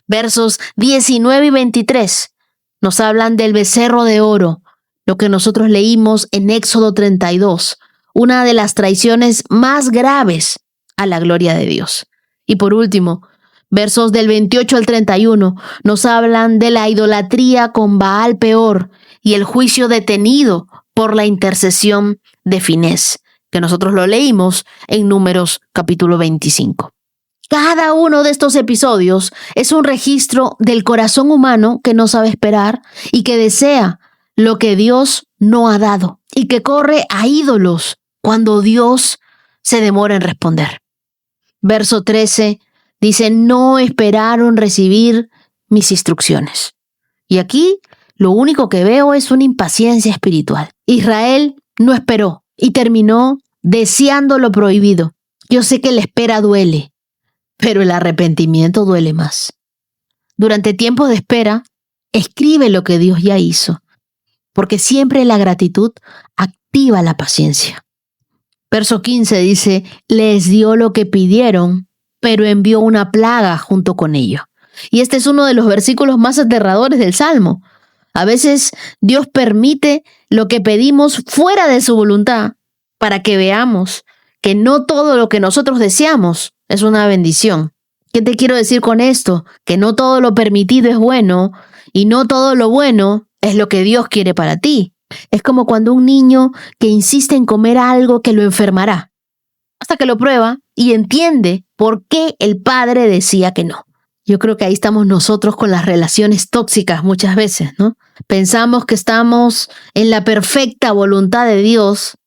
Versos 19 y 23 nos hablan del becerro de oro, lo que nosotros leímos en Éxodo 32, una de las traiciones más graves a la gloria de Dios. Y por último, versos del 28 al 31 nos hablan de la idolatría con Baal Peor y el juicio detenido por la intercesión de Finés, que nosotros lo leímos en Números capítulo 25. Cada uno de estos episodios es un registro del corazón humano que no sabe esperar y que desea lo que Dios no ha dado y que corre a ídolos cuando Dios se demora en responder. Verso 13 dice: no esperaron recibir mis instrucciones. Y aquí lo único que veo es una impaciencia espiritual. Israel no esperó y terminó deseando lo prohibido. Yo sé que la espera duele, pero el arrepentimiento duele más. Durante tiempos de espera, escribe lo que Dios ya hizo, porque siempre la gratitud activa la paciencia. Verso 15 dice: les dio lo que pidieron, pero envió una plaga junto con ello. Y este es uno de los versículos más aterradores del Salmo. A veces Dios permite lo que pedimos fuera de su voluntad para que veamos que no todo lo que nosotros deseamos es una bendición. ¿Qué te quiero decir con esto? Que no todo lo permitido es bueno y no todo lo bueno es lo que Dios quiere para ti. Es como cuando un niño que insiste en comer algo que lo enfermará, hasta que lo prueba y entiende por qué el padre decía que no. Yo creo que ahí estamos nosotros con las relaciones tóxicas muchas veces, ¿no? Pensamos que estamos en la perfecta voluntad de Dios,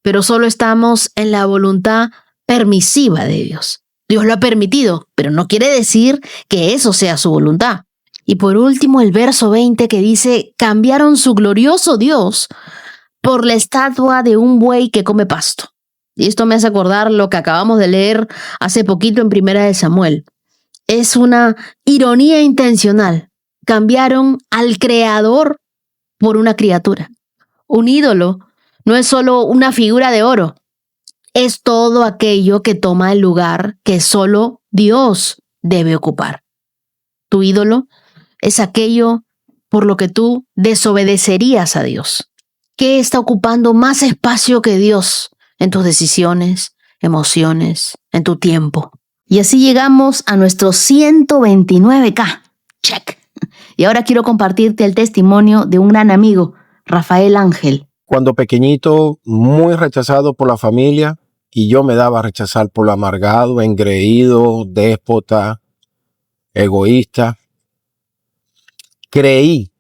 pero solo estamos en la voluntad permisiva de Dios. Dios lo ha permitido, pero no quiere decir que eso sea su voluntad. Y por último, el verso 20 que dice: cambiaron su glorioso Dios por la estatua de un buey que come pasto. Y esto me hace acordar lo que acabamos de leer hace poquito en Primera de Samuel. Es una ironía intencional. Cambiaron al Creador por una criatura. Un ídolo no es solo una figura de oro, es todo aquello que toma el lugar que solo Dios debe ocupar. Tu ídolo es aquello por lo que tú desobedecerías a Dios. ¿Qué está ocupando más espacio que Dios en tus decisiones, emociones, en tu tiempo? Y así llegamos a nuestros 129K. Check. Y ahora quiero compartirte el testimonio de un gran amigo, Rafael Ángel. Cuando pequeñito, muy rechazado por la familia, y yo me daba a rechazar por lo amargado, engreído, déspota, egoísta. Creí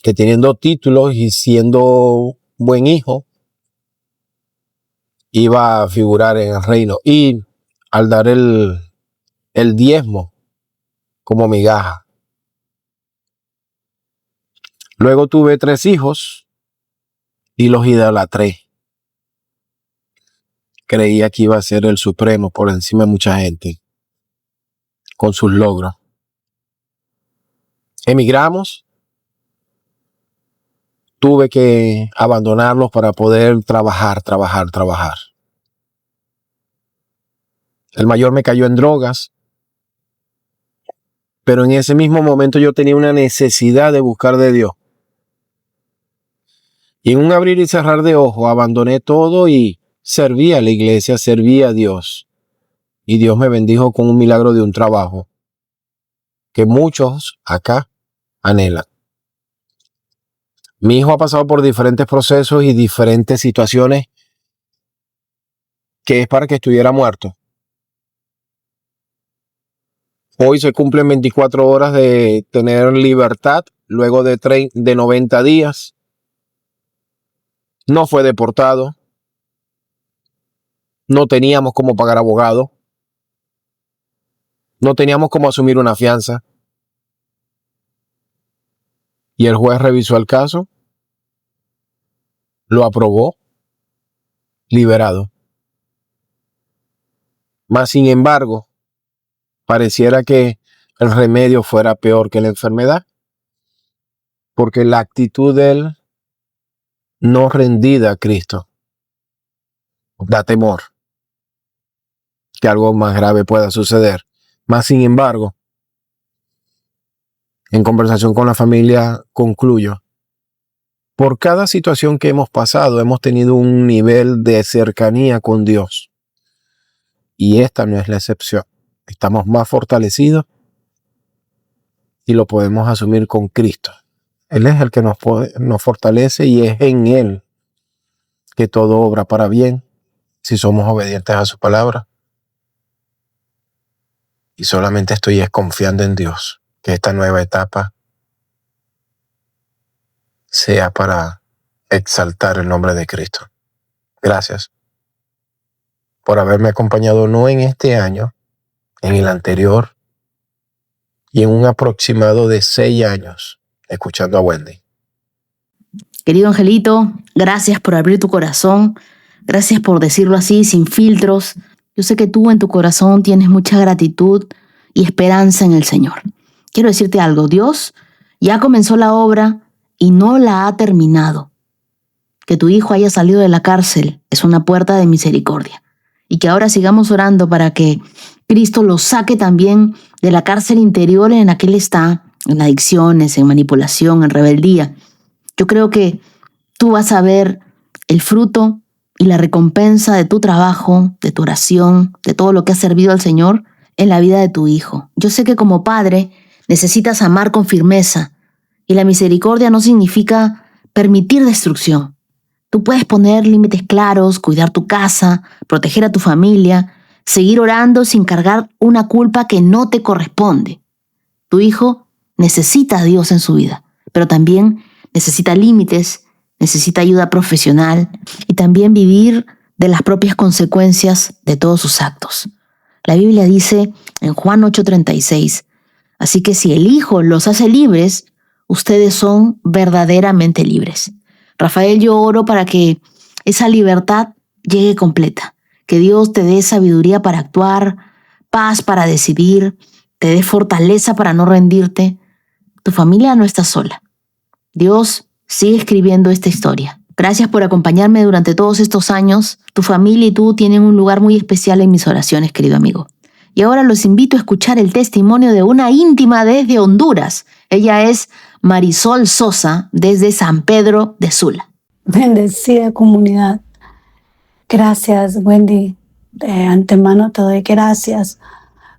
que teniendo títulos y siendo buen hijo, iba a figurar en el reino. Y al dar el diezmo como migaja. Luego tuve 3 hijos y los idolatré. Creía que iba a ser el supremo por encima de mucha gente con sus logros. Emigramos. Tuve que abandonarlos para poder trabajar. El mayor me cayó en drogas, pero en ese mismo momento yo tenía una necesidad de buscar de Dios. Y en un abrir y cerrar de ojos abandoné todo y serví a la iglesia, serví a Dios. Y Dios me bendijo con un milagro de un trabajo que muchos acá anhelan. Mi hijo ha pasado por diferentes procesos y diferentes situaciones que es para que estuviera muerto. Hoy se cumplen 24 horas de tener libertad luego de 90 días. No fue deportado. No teníamos cómo pagar abogado. No teníamos cómo asumir una fianza. Y el juez revisó el caso, lo aprobó, liberado. Mas, sin embargo, pareciera que el remedio fuera peor que la enfermedad, porque la actitud de él no rendida a Cristo da temor que algo más grave pueda suceder. Más sin embargo, en conversación con la familia concluyo, por cada situación que hemos pasado, hemos tenido un nivel de cercanía con Dios. Y esta no es la excepción. Estamos más fortalecidos y lo podemos asumir con Cristo. Él es el que nos fortalece y es en Él que todo obra para bien si somos obedientes a su palabra. Y solamente estoy confiando en Dios, que esta nueva etapa sea para exaltar el nombre de Cristo. Gracias por haberme acompañado no en este año, en el anterior y en un aproximado de 6 años escuchando a Wendy. Querido Angelito, gracias por abrir tu corazón. Gracias por decirlo así, sin filtros. Yo sé que tú en tu corazón tienes mucha gratitud y esperanza en el Señor. Quiero decirte algo, Dios ya comenzó la obra y no la ha terminado. Que tu hijo haya salido de la cárcel es una puerta de misericordia. Y que ahora sigamos orando para que Cristo lo saque también de la cárcel interior en la que él está, en adicciones, en manipulación, en rebeldía. Yo creo que tú vas a ver el fruto y la recompensa de tu trabajo, de tu oración, de todo lo que has servido al Señor en la vida de tu hijo. Yo sé que como padre necesitas amar con firmeza y la misericordia no significa permitir destrucción. Tú puedes poner límites claros, cuidar tu casa, proteger a tu familia, seguir orando sin cargar una culpa que no te corresponde. Tu hijo necesita a Dios en su vida, pero también necesita límites, necesita ayuda profesional y también vivir de las propias consecuencias de todos sus actos. La Biblia dice en Juan 8:36, así que si el Hijo los hace libres, ustedes son verdaderamente libres. Rafael, yo oro para que esa libertad llegue completa, que Dios te dé sabiduría para actuar, paz para decidir, te dé fortaleza para no rendirte. Tu familia no está sola. Dios sigue escribiendo esta historia. Gracias por acompañarme durante todos estos años. Tu familia y tú tienen un lugar muy especial en mis oraciones, querido amigo. Y ahora los invito a escuchar el testimonio de una íntima desde Honduras. Ella es Marisol Sosa, desde San Pedro de Sula. Bendecida comunidad. Gracias, Wendy. De antemano te doy gracias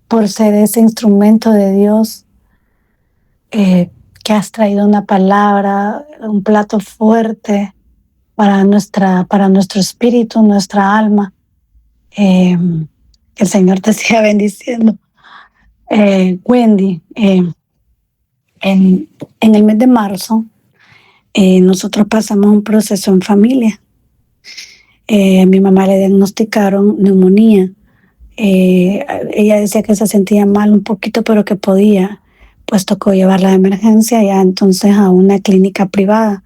por ser ese instrumento de Dios que has traído una palabra, un plato fuerte para nuestro espíritu, nuestra alma. Que el Señor te siga bendiciendo. Wendy, en el mes de marzo, nosotros pasamos un proceso en familia. A mi mamá le diagnosticaron neumonía. Ella decía que se sentía mal un poquito, pero que podía. Pues tocó llevarla de emergencia ya entonces a una clínica privada.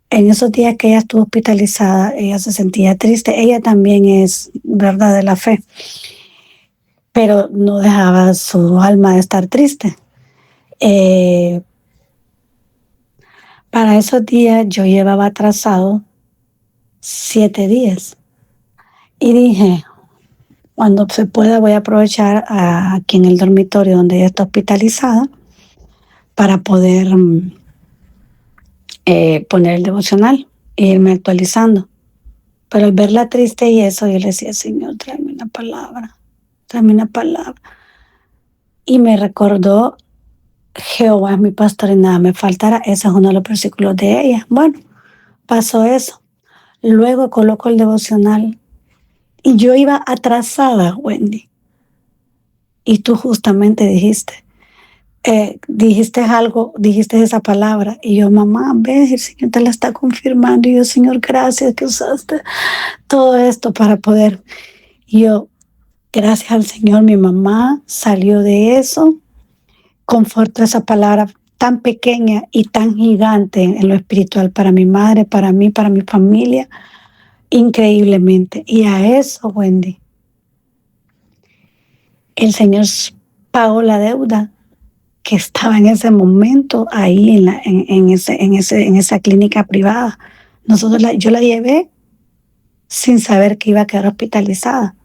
En esos días que ella estuvo hospitalizada, ella se sentía triste. Ella también es, verdad, de la fe, pero no dejaba su alma de estar triste. Para esos días yo llevaba atrasado 7 días y dije, cuando se pueda voy a aprovechar aquí en el dormitorio donde ella está hospitalizada para poder poner el devocional e irme actualizando. Pero al verla triste y eso, yo le decía, Señor, tráeme una palabra, tráeme una palabra. Y me recordó, Jehová es mi pastor y nada me faltará. Ese es uno de los versículos de ella. Bueno, pasó eso. Luego coloco el devocional y yo iba atrasada, Wendy. Y tú justamente dijiste algo, dijiste esa palabra. Y yo, mamá, ves, el Señor te la está confirmando. Y yo, Señor, gracias que usaste todo esto para poder. Y yo, gracias al Señor, mi mamá salió de eso. Confortó esa palabra tan pequeña y tan gigante en lo espiritual para mi madre, para mí, para mi familia, increíblemente. Y a eso, Wendy, el Señor pagó la deuda que estaba en ese momento ahí en esa clínica privada. Yo la llevé sin saber que iba a quedar hospitalizada.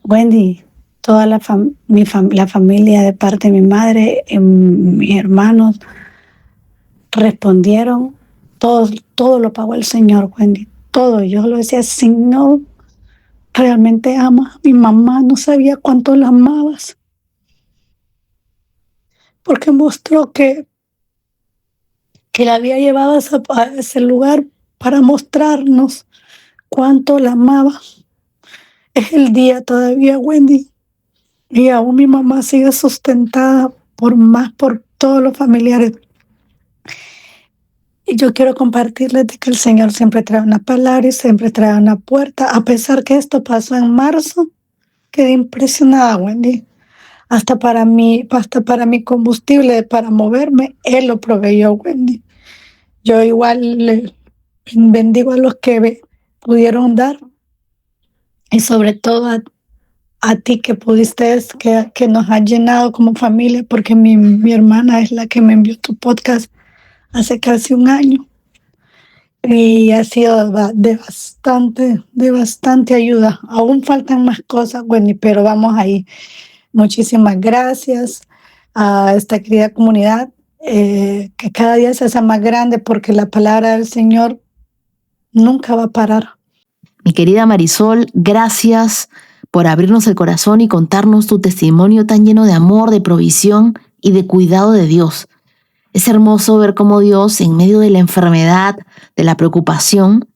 Wendy, toda la familia de parte de mi madre, mis hermanos respondieron, todo lo pagó el Señor, Wendy, todo. Yo lo decía, Señor, realmente amas a mi mamá, no sabía cuánto la amabas, porque mostró que la había llevado a ese lugar para mostrarnos cuánto la amaba. Es el día todavía, Wendy, y aún mi mamá sigue sustentada por todos los familiares. Y yo quiero compartirles de que el Señor siempre trae una palabra y siempre trae una puerta. A pesar que esto pasó en marzo, quedé impresionada, Wendy. Hasta para mi combustible, para moverme, Él lo proveyó, Wendy. Yo igual le bendigo a los que pudieron dar. Y sobre todo a ti que pudiste, que nos has llenado como familia, porque mi hermana es la que me envió tu podcast hace casi un año. Y ha sido de bastante ayuda. Aún faltan más cosas, Wendy, pero vamos ahí. Muchísimas gracias a esta querida comunidad, que cada día se hace más grande, porque la palabra del Señor nunca va a parar. Mi querida Marisol, gracias por abrirnos el corazón y contarnos tu testimonio tan lleno de amor, de provisión y de cuidado de Dios. Es hermoso ver cómo Dios, en medio de la enfermedad, de la preocupación,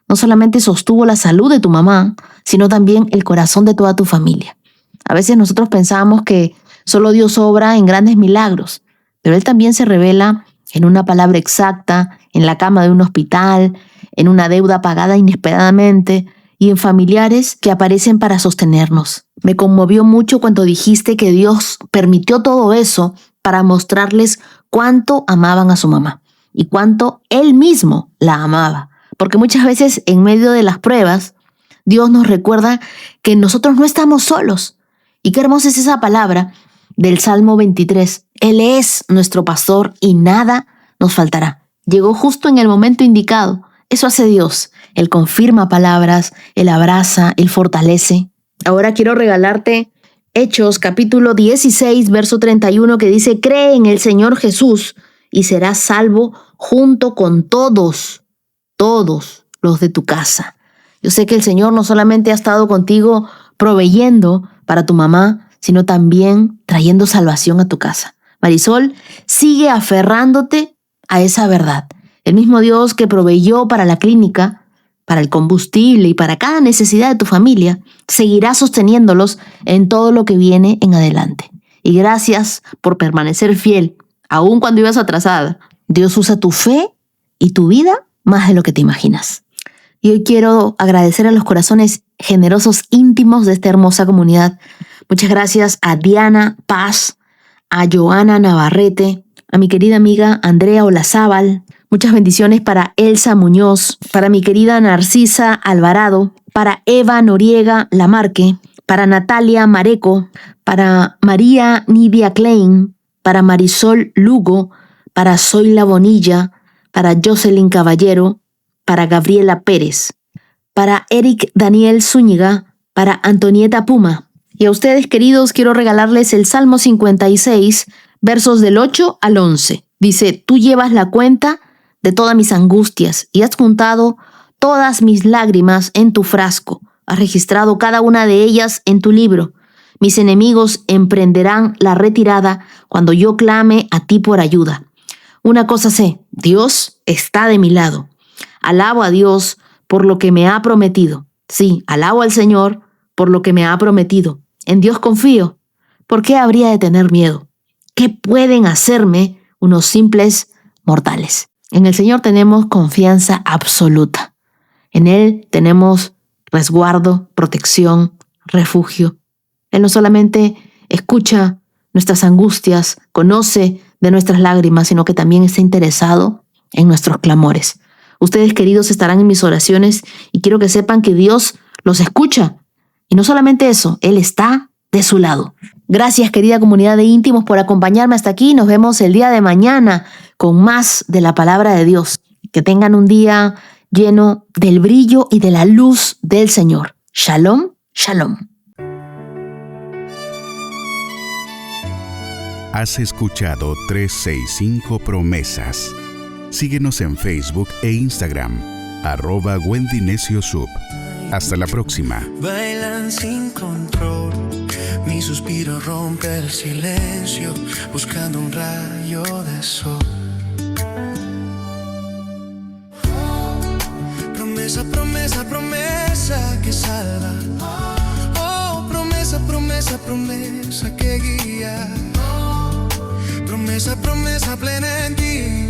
no solamente sostuvo la salud de tu mamá, sino también el corazón de toda tu familia. A veces nosotros pensamos que solo Dios obra en grandes milagros, pero Él también se revela en una palabra exacta, en la cama de un hospital, en una deuda pagada inesperadamente y en familiares que aparecen para sostenernos. Me conmovió mucho cuando dijiste que Dios permitió todo eso para mostrarles cuánto amaban a su mamá y cuánto Él mismo la amaba. Porque muchas veces en medio de las pruebas, Dios nos recuerda que nosotros no estamos solos. Y qué hermosa es esa palabra del Salmo 23. Él es nuestro pastor y nada nos faltará. Llegó justo en el momento indicado. Eso hace Dios. Él confirma palabras, Él abraza, Él fortalece. Ahora quiero regalarte Hechos capítulo 16, verso 31, que dice: cree en el Señor Jesús y serás salvo junto con todos los de tu casa. Yo sé que el Señor no solamente ha estado contigo proveyendo para tu mamá, sino también trayendo salvación a tu casa. Marisol, sigue aferrándote a esa verdad. El mismo Dios que proveyó para la clínica, para el combustible y para cada necesidad de tu familia, seguirá sosteniéndolos en todo lo que viene en adelante. Y gracias por permanecer fiel, aun cuando ibas atrasada. Dios usa tu fe y tu vida más de lo que te imaginas. Y hoy quiero agradecer a los corazones generosos íntimos de esta hermosa comunidad. Muchas gracias a Diana Paz, a Joana Navarrete, a mi querida amiga Andrea Olazábal. Muchas bendiciones para Elsa Muñoz, para mi querida Narcisa Alvarado, para Eva Noriega Lamarque, para Natalia Mareco, para María Nidia Klein, para Marisol Lugo, para Zoila Bonilla, para Jocelyn Caballero, para Gabriela Pérez, para Eric Daniel Zúñiga, para Antonieta Puma. Y a ustedes, queridos, quiero regalarles el Salmo 56, versos del 8 al 11. Dice: tú llevas la cuenta de todas mis angustias y has juntado todas mis lágrimas en tu frasco. Has registrado cada una de ellas en tu libro. Mis enemigos emprenderán la retirada cuando yo clame a ti por ayuda. Una cosa sé, Dios está de mi lado. Alabo a Dios por lo que me ha prometido. Sí, alabo al Señor por lo que me ha prometido. En Dios confío. ¿Por qué habría de tener miedo? ¿Qué pueden hacerme unos simples mortales? En el Señor tenemos confianza absoluta. En Él tenemos resguardo, protección, refugio. Él no solamente escucha nuestras angustias, conoce de nuestras lágrimas, sino que también está interesado en nuestros clamores. Ustedes, queridos, estarán en mis oraciones y quiero que sepan que Dios los escucha. Y no solamente eso, Él está de su lado. Gracias, querida comunidad de íntimos, por acompañarme hasta aquí. Nos vemos el día de mañana con más de la palabra de Dios. Que tengan un día lleno del brillo y de la luz del Señor. Shalom, shalom. Has escuchado 365 Promesas. Síguenos en Facebook e Instagram, @Wendy Necio Sub. Hasta la próxima. Bailan sin control, mi suspiro rompe el silencio, buscando un rayo de sol. Promesa, promesa, promesa que salva. Oh, promesa, promesa, promesa que guía. Promesa, promesa plena en ti.